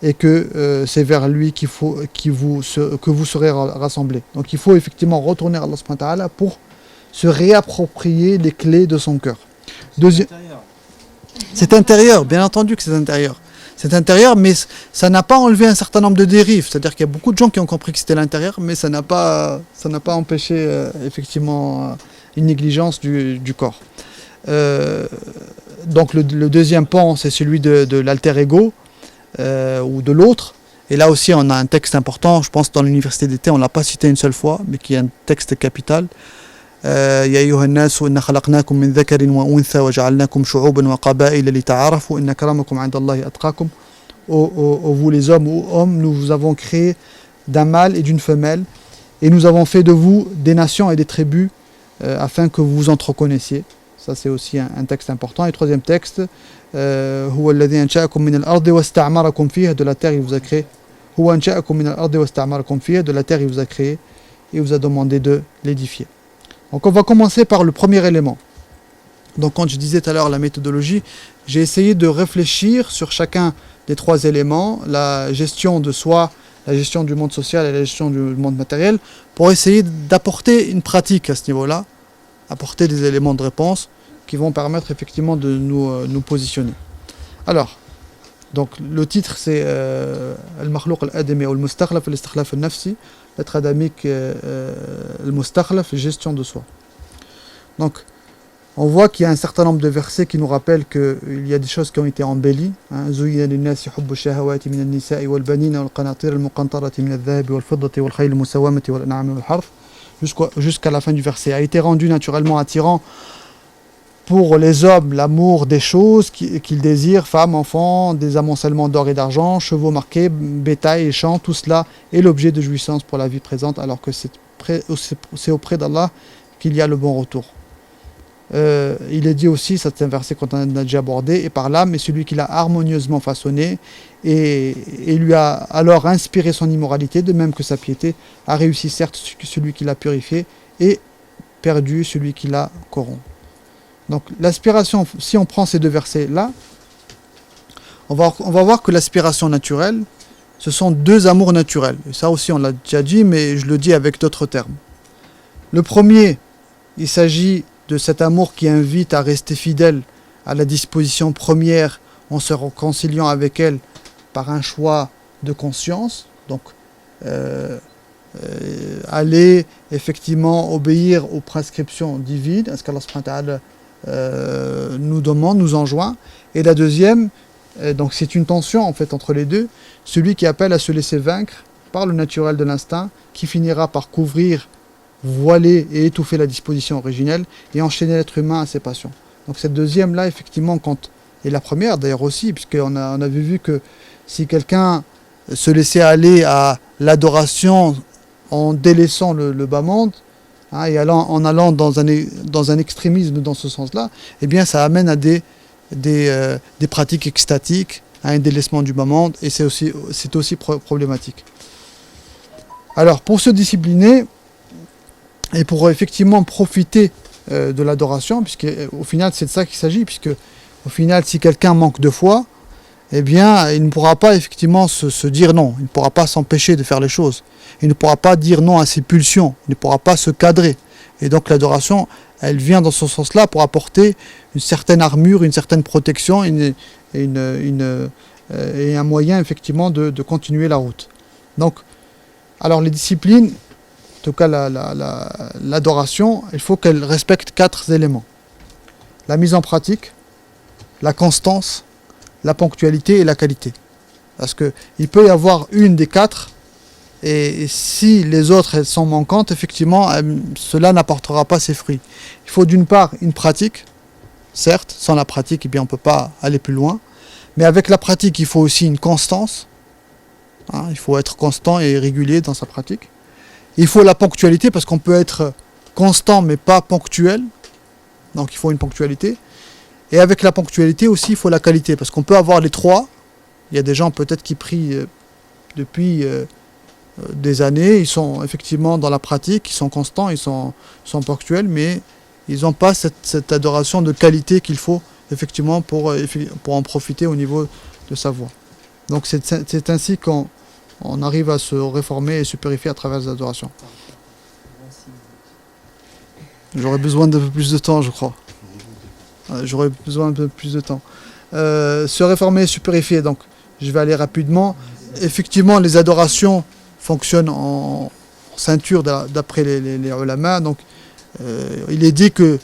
et que c'est vers lui que vous serez rassemblés. Donc il faut effectivement retourner à Allah subhanahu wa ta'ala pour se réapproprier les clés de son cœur. C'est intérieur, bien entendu que c'est intérieur. C'est intérieur, mais ça n'a pas enlevé un certain nombre de dérives. C'est-à-dire qu'il y a beaucoup de gens qui ont compris que c'était l'intérieur, mais ça n'a pas empêché effectivement une négligence du corps. Donc le deuxième pan, c'est celui de l'alter ego, ou de l'autre. Et là aussi, on a un texte important, je pense dans l'université d'été, on ne l'a pas cité une seule fois, mais qui est un texte capital. يا أيها الناس إنا خلقناكم من ذكر وأنثى وجعلناكم شعوبا وقبائل لتعارفوا إن أكرمكم عند الله أتقاكم. Ô vous les hommes, ô hommes, nous vous avons créé d'un mâle et d'une femelle, et nous avons fait de vous des nations et des tribus afin que vous vous entreconnaissiez. Ça c'est aussi un texte important. Et troisième texte, هو الذي أنشأكم من الأرض واستعمركم فيها, de la terre il vous a créé. هو أنشأكم من الأرض واستعمركم فيها, de la terre il vous a créé et vous a demandé de l'édifier. Donc on va commencer par le premier élément. Donc quand je disais tout à l'heure la méthodologie, j'ai essayé de réfléchir sur chacun des trois éléments, la gestion de soi, la gestion du monde social et la gestion du monde matériel, pour essayer d'apporter une pratique à ce niveau-là, apporter des éléments de réponse qui vont permettre effectivement de nous positionner. Alors, donc le titre c'est Al-Makhlouq al-Adami ou Al-Mustakhlaf al-Istikhlaf al-Nafsi, l'être adamique, Al-Mustakhlaf, gestion de soi. Donc, on voit qu'il y a un certain nombre de versets qui nous rappellent qu'il y a des choses qui ont été embellies. زُيِّنَ لِلنَّاسِ حُبُّ الشَّهَوَاتِ مِنَ النِّسَاءِ وَالْبَنِينَ وَالْقَنَاطِيرِ الْمُقَنطَرَةِ مِنَ الذَّهَبِ وَالْفِضَّةِ وَالْخَيْلِ الْمُسَوَّمَةِ وَالْأَنْعَامِ وَالْحَرْثِ jusqu'à la fin du verset. A été rendu naturellement attirant pour les hommes l'amour des choses qu'ils désirent, femmes, enfants, des amoncellements d'or et d'argent, chevaux marqués, bétail et champs, tout cela est l'objet de jouissance pour la vie présente, alors que c'est auprès d'Allah qu'il y a le bon retour. Il est dit aussi, ça c'est un verset qu'on a déjà abordé, et par là, mais celui qui l'a harmonieusement façonné et lui a alors inspiré son immoralité, de même que sa piété, a réussi certes celui qui l'a purifié et perdu celui qui l'a corrompu. Donc l'aspiration, si on prend ces deux versets-là, on va voir que l'aspiration naturelle, ce sont deux amours naturels. Et ça aussi on l'a déjà dit, mais je le dis avec d'autres termes. Le premier, il s'agit de cet amour qui invite à rester fidèle à la disposition première en se réconciliant avec elle par un choix de conscience. Donc aller effectivement obéir aux prescriptions divines, à ce qu'Allah subhanahu wa ta'ala nous demande, nous enjoint. Et la deuxième, donc c'est une tension en fait entre les deux, celui qui appelle à se laisser vaincre par le naturel de l'instinct, qui finira par couvrir, voiler et étouffer la disposition originelle et enchaîner l'être humain à ses passions. Donc cette deuxième là effectivement et la première d'ailleurs aussi, puisqu'on avait vu que si quelqu'un se laissait aller à l'adoration en délaissant le bas monde, et en allant dans un extrémisme dans ce sens-là, eh bien ça amène à des pratiques extatiques, à un délaissement du bas monde, et c'est aussi problématique. Alors pour se discipliner et pour effectivement profiter de l'adoration, puisque au final c'est de ça qu'il s'agit, puisque au final si quelqu'un manque de foi, eh bien il ne pourra pas effectivement se dire non, il ne pourra pas s'empêcher de faire les choses. Il ne pourra pas dire non à ses pulsions, il ne pourra pas se cadrer. Et donc l'adoration, elle vient dans ce sens-là pour apporter une certaine armure, une certaine protection et un moyen effectivement de continuer la route. Donc, alors les disciplines, en tout cas l'adoration, il faut qu'elle respecte 4 éléments. La mise en pratique, la constance, la ponctualité et la qualité. Parce qu'il peut y avoir une des 4, et si les autres elles sont manquantes, effectivement, cela n'apportera pas ses fruits. Il faut d'une part une pratique, certes, sans la pratique, eh bien, on ne peut pas aller plus loin, mais avec la pratique, il faut aussi une constance. Il faut être constant et régulier dans sa pratique. Il faut la ponctualité, parce qu'on peut être constant mais pas ponctuel, donc il faut une ponctualité. Et avec la ponctualité aussi, il faut la qualité, parce qu'on peut avoir les 3. Il y a des gens peut-être qui prient depuis des années, ils sont effectivement dans la pratique, ils sont constants, ils sont ponctuels, mais ils n'ont pas cette adoration de qualité qu'il faut effectivement pour en profiter au niveau de sa voix. Donc c'est ainsi qu'on arrive à se réformer et se purifier à travers les adorations. J'aurais besoin d'un peu plus de temps, je crois. J'aurais besoin d'un peu plus de temps. Se réformer et se purifier, donc je vais aller rapidement. Effectivement, les adorations fonctionnent en ceinture d'après les ulama. Donc, il est dit que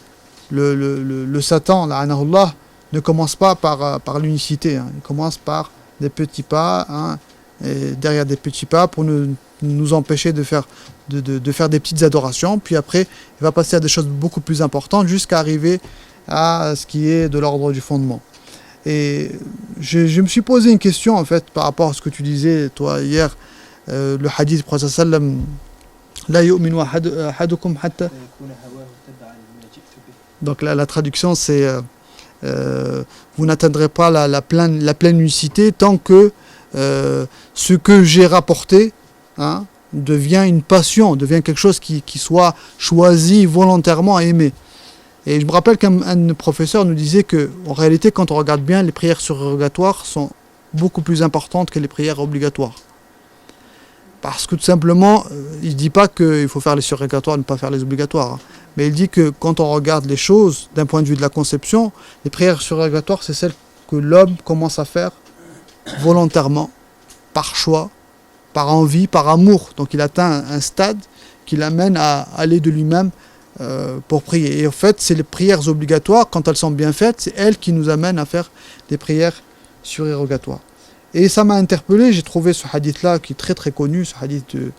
le Satan, la'anahullah, ne commence pas par l'unicité. Il commence par des petits pas, et derrière des petits pas pour nous empêcher de faire des petites adorations. Puis après, il va passer à des choses beaucoup plus importantes jusqu'à arriver à ce qui est de l'ordre du fondement. Et je me suis posé une question en fait par rapport à ce que tu disais toi hier, le hadith du prophète sallam, la yu'minu ahadukum hatta. Donc la traduction c'est vous n'atteindrez pas la pleine unicité tant que ce que j'ai rapporté devient une passion, devient quelque chose qui soit choisi volontairement et aimé. Et je me rappelle qu'un de nos professeurs nous disait qu'en réalité, quand on regarde bien, les prières surrogatoires sont beaucoup plus importantes que les prières obligatoires. Parce que tout simplement, il ne dit pas qu'il faut faire les surrogatoires et ne pas faire les obligatoires. Mais il dit que quand on regarde les choses d'un point de vue de la conception, les prières surrogatoires, c'est celles que l'homme commence à faire volontairement, par choix, par envie, par amour. Donc il atteint un stade qui l'amène à aller de lui-même pour prier. Et en fait, c'est les prières obligatoires, quand elles sont bien faites, c'est elles qui nous amènent à faire des prières surérogatoires. Et ça m'a interpellé, j'ai trouvé ce hadith-là qui est très très connu, ce hadith de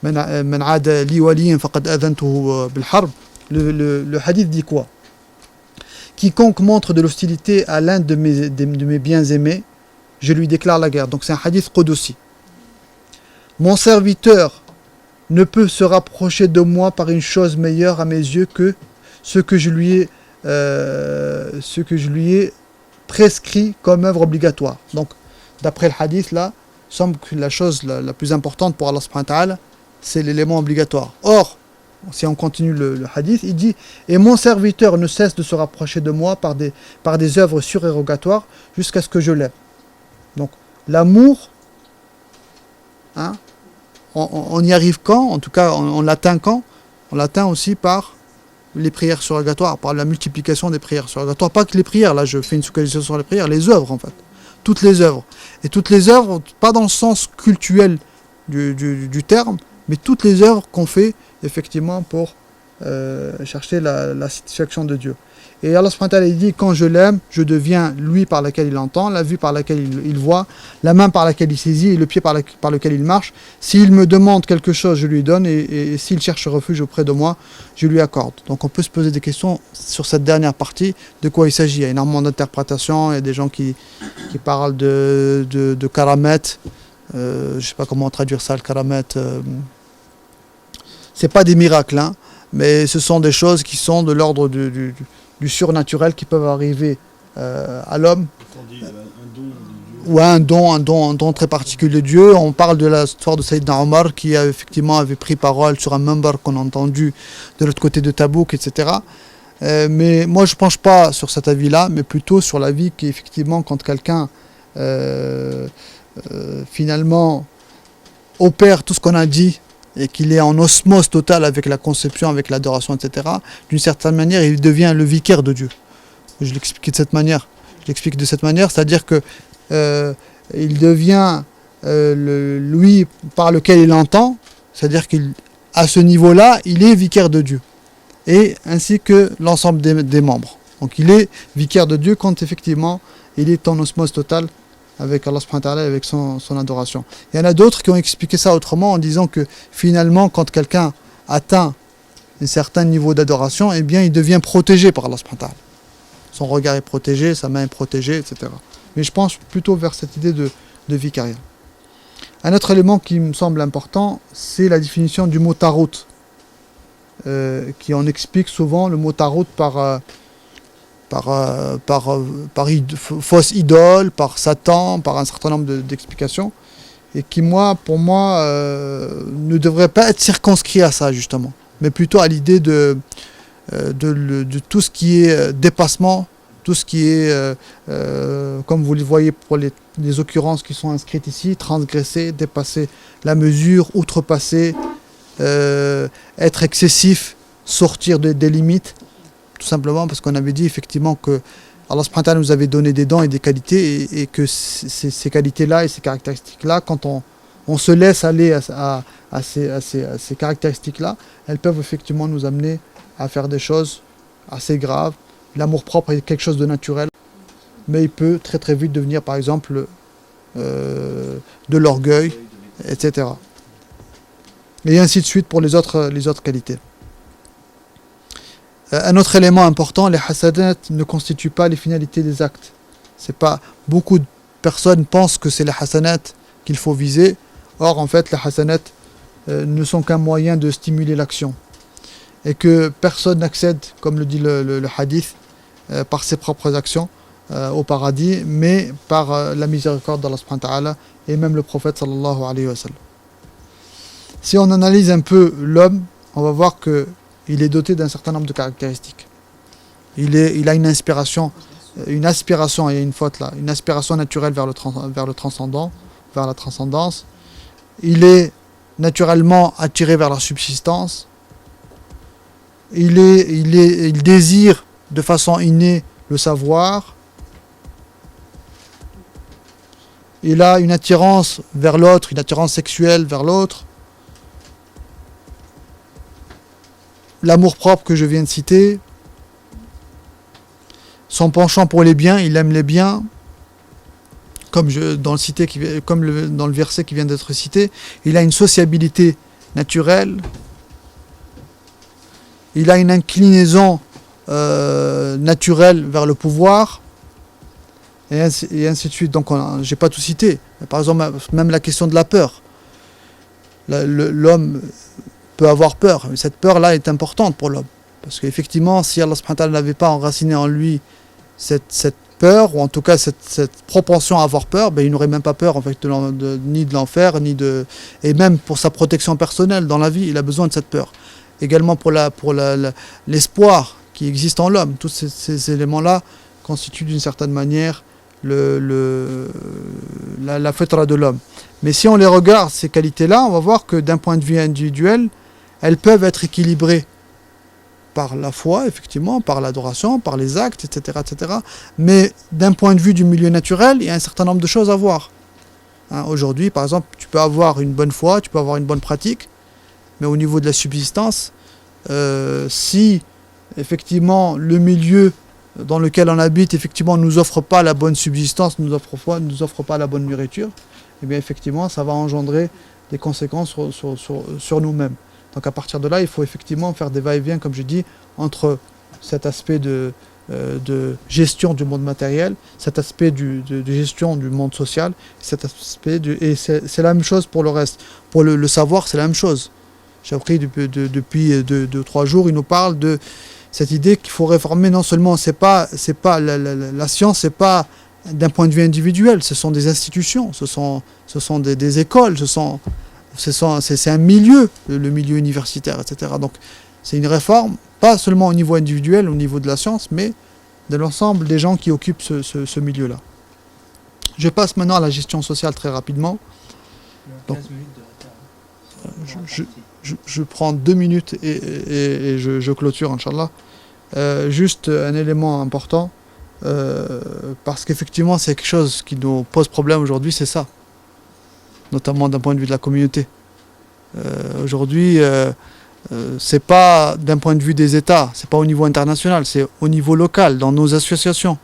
Man aada li waliyan faqad adhantuhu bil harb. Le hadith dit quoi? Quiconque montre de l'hostilité à l'un de mes bien-aimés, je lui déclare la guerre. Donc c'est un hadith qudsi. Mon serviteur ne peut se rapprocher de moi par une chose meilleure à mes yeux que ce que je lui ai prescrit comme œuvre obligatoire. Donc, d'après le hadith, là, il semble que la chose la plus importante pour Allah subhanahu wa ta'ala, c'est l'élément obligatoire. Or, si on continue le hadith, il dit « Et mon serviteur ne cesse de se rapprocher de moi par des œuvres surérogatoires jusqu'à ce que je l'aime. » Donc, l'amour, on y arrive quand? En tout cas, on l'atteint quand? On l'atteint aussi par les prières surrogatoires, par la multiplication des prières surrogatoires. Pas que les prières, là je fais une focalisation sur les prières, les œuvres en fait. Toutes les œuvres. Et toutes les œuvres, pas dans le sens cultuel du terme, mais toutes les œuvres qu'on fait effectivement pour chercher la satisfaction de Dieu. Et Allah subhanahu wa ta'ala dit, quand je l'aime, je deviens lui par laquelle il entend, la vue par laquelle il voit, la main par laquelle il saisit et le pied par lequel il marche. S'il me demande quelque chose, je lui donne, et s'il cherche refuge auprès de moi, je lui accorde. Donc on peut se poser des questions sur cette dernière partie, de quoi il s'agit. Il y a énormément d'interprétations, il y a des gens qui parlent de karamet, je ne sais pas comment traduire ça, le karamet. C'est pas des miracles, mais ce sont des choses qui sont de l'ordre du surnaturel qui peuvent arriver à l'homme. Un don très particulier de Dieu. On parle de l'histoire de Sayyidina Omar qui effectivement avait pris parole sur un membre qu'on a entendu de l'autre côté de Tabouk, etc. Mais moi je ne penche pas sur cet avis-là, mais plutôt sur l'avis qu'effectivement quand quelqu'un finalement opère tout ce qu'on a dit et qu'il est en osmose totale avec la conception, avec l'adoration, etc., d'une certaine manière, il devient le vicaire de Dieu. Je l'explique de cette manière. C'est-à-dire que il devient lui par lequel il entend, c'est-à-dire qu'à ce niveau-là, il est vicaire de Dieu, et ainsi que l'ensemble des membres. Donc il est vicaire de Dieu quand effectivement il est en osmose totale avec Allah subhanahu wa ta'ala, avec son adoration. Il y en a d'autres qui ont expliqué ça autrement en disant que finalement quand quelqu'un atteint un certain niveau d'adoration, eh bien il devient protégé par Allah subhanahu wa ta'ala. Son regard est protégé, sa main est protégée, etc. Mais je pense plutôt vers cette idée de vicariat. Un autre élément qui me semble important, c'est la définition du mot tarout, qui en explique souvent le mot tarout par fausse idole, par Satan, par un certain nombre d'explications, et qui, pour moi, ne devrait pas être circonscrit à ça, justement, mais plutôt à l'idée de tout ce qui est dépassement tout ce qui est, comme vous le voyez pour les occurrences qui sont inscrites ici, transgresser, dépasser la mesure, outrepasser, être excessif, sortir des limites, tout simplement parce qu'on avait dit effectivement que Allah subhanahu wa ta'ala nous avait donné des dons et des qualités et que ces qualités-là et ces caractéristiques-là, quand on se laisse aller à ces caractéristiques-là, elles peuvent effectivement nous amener à faire des choses assez graves. L'amour-propre est quelque chose de naturel, mais il peut très très vite devenir par exemple de l'orgueil, etc. Et ainsi de suite pour les autres qualités. Un autre élément important, les hasanat ne constituent pas les finalités des actes. C'est pas, beaucoup de personnes pensent que c'est les hasanat qu'il faut viser. Or, en fait, les hasanat ne sont qu'un moyen de stimuler l'action. Et que personne n'accède, comme le dit le hadith, par ses propres actions au paradis, mais par la miséricorde d'Allah subhanahu wa ta'ala et même le prophète sallallahu alayhi wa sallam. Si on analyse un peu l'homme, on va voir que il est doté d'un certain nombre de caractéristiques. Il a une aspiration, il y a une faute là, une aspiration naturelle vers le transcendant, vers la transcendance. Il est naturellement attiré vers la subsistance. Il désire de façon innée le savoir. Il a une attirance vers l'autre, une attirance sexuelle vers l'autre. L'amour-propre que je viens de citer, son penchant pour les biens, il aime les biens, comme dans le verset qui vient d'être cité, il a une sociabilité naturelle, il a une inclinaison naturelle vers le pouvoir, et ainsi de suite. Donc, j'ai pas tout cité. Par exemple, même la question de la peur. L'homme peut avoir peur, mais cette peur-là est importante pour l'homme. Parce qu'effectivement, si Allah subhanahu wa ta'ala n'avait pas enraciné en lui cette peur, ou en tout cas cette propension à avoir peur, ben, il n'aurait même pas peur en fait, ni de l'enfer, et même pour sa protection personnelle dans la vie, il a besoin de cette peur. Également pour l'espoir qui existe en l'homme. Tous ces éléments-là constituent d'une certaine manière la fitra de l'homme. Mais si on les regarde, ces qualités-là, on va voir que d'un point de vue individuel, elles peuvent être équilibrées par la foi, effectivement, par l'adoration, par les actes, etc., etc. Mais d'un point de vue du milieu naturel, il y a un certain nombre de choses à voir. Aujourd'hui, par exemple, tu peux avoir une bonne foi, tu peux avoir une bonne pratique, mais au niveau de la subsistance, si effectivement le milieu dans lequel on habite, effectivement, ne nous offre pas la bonne subsistance, ne nous offre pas la bonne nourriture, eh bien effectivement, ça va engendrer des conséquences sur nous-mêmes. Donc à partir de là, il faut effectivement faire des va-et-vient, comme je dis, entre cet aspect de gestion du monde matériel, cet aspect de gestion du monde social, cet aspect et c'est la même chose pour le reste. Pour le savoir, c'est la même chose. J'ai appris depuis 2-3 jours, il nous parle de cette idée qu'il faut réformer. Non seulement c'est pas la science, c'est pas d'un point de vue individuel, ce sont des institutions, ce sont des écoles, c'est un milieu, le milieu universitaire, etc. Donc c'est une réforme, pas seulement au niveau individuel, au niveau de la science, mais de l'ensemble des gens qui occupent ce milieu-là. Je passe maintenant à la gestion sociale très rapidement. Donc, je prends 2 minutes et je clôture, Inch'Allah. Juste un élément important, parce qu'effectivement c'est quelque chose qui nous pose problème aujourd'hui, c'est ça. Notamment d'un point de vue de la communauté. Aujourd'hui, c'est pas d'un point de vue des États, c'est pas au niveau international, c'est au niveau local, dans nos associations.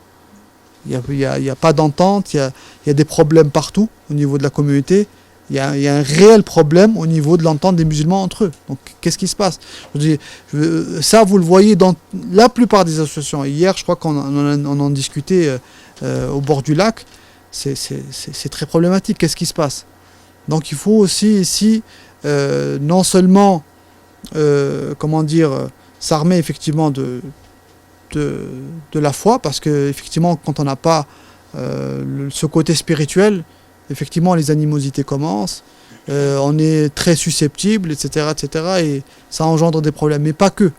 Il y a pas d'entente, il y a des problèmes partout au niveau de la communauté. Il y a un réel problème au niveau de l'entente des musulmans entre eux. Donc, qu'est-ce qui se passe ? Ça, vous le voyez dans la plupart des associations. Hier, je crois qu'on en discutait au bord du lac. C'est très problématique. Qu'est-ce qui se passe ? Donc, il faut aussi ici, non seulement, s'armer effectivement de la foi, parce que effectivement, quand on n'a pas ce côté spirituel, effectivement, les animosités commencent, on est très susceptible, etc., etc., et ça engendre des problèmes, mais pas que.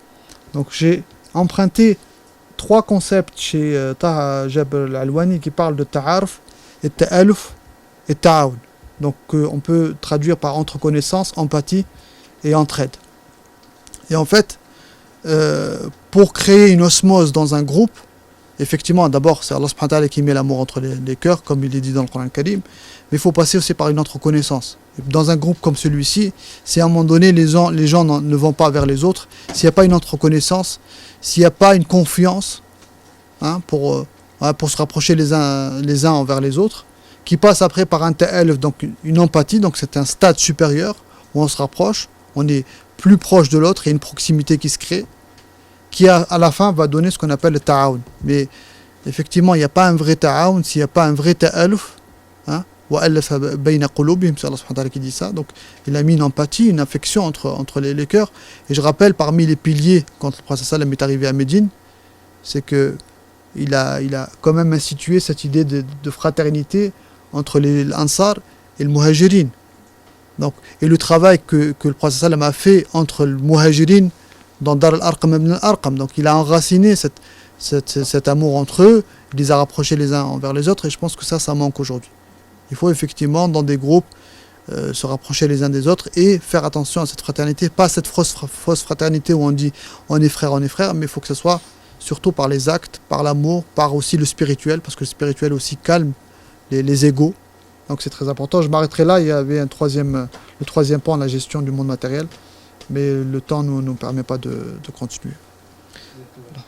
Donc j'ai emprunté trois concepts chez Taha Jabr al-Alwani qui parlent de ta'aruf, et ta'aluf et ta'aoun. Donc on peut traduire par entre connaissance, empathie et entraide. Et en fait, pour créer une osmose dans un groupe, effectivement, d'abord, c'est Allah subhanahu wa ta'ala qui met l'amour entre les cœurs, comme il est dit dans le Coran Karim, mais il faut passer aussi par une autre connaissance. Dans un groupe comme celui-ci, si à un moment donné, les gens ne vont pas vers les autres, s'il n'y a pas une autre connaissance, s'il n'y a pas une confiance, pour se rapprocher les uns envers les autres, qui passe après par un ta'aluf, donc une empathie, donc c'est un stade supérieur, où on se rapproche, on est plus proche de l'autre, il y a une proximité qui se crée, qui à la fin va donner ce qu'on appelle le ta'aoun. Mais effectivement, il n'y a pas un vrai ta'aoun s'il n'y a pas un vrai ta'aluf. وَأَلَّفَ بَيْنَ قُلُوبِهِمْ, c'est Allah subhanahu wa ta'ala qui dit ça. Donc il a mis une empathie, une affection entre les cœurs. Et je rappelle, parmi les piliers, quand le prophète sallam est arrivé à Médine, c'est que il a quand même institué cette idée de fraternité entre les Ansar et le Muhajirin. Donc, et le travail que le prophète sallam a fait entre le Muhajirin dans Dar al-Arqam ibn al-Arqam. Donc il a enraciné cet amour entre eux, il les a rapprochés les uns envers les autres, et je pense que ça manque aujourd'hui. Il faut effectivement, dans des groupes, se rapprocher les uns des autres et faire attention à cette fraternité, pas cette fausse fraternité où on dit on est frère, mais il faut que ce soit surtout par les actes, par l'amour, par aussi le spirituel, parce que le spirituel aussi calme les égos. Donc c'est très important. Je m'arrêterai là, il y avait le troisième point, la gestion du monde matériel, mais le temps ne nous permet pas de continuer. Voilà.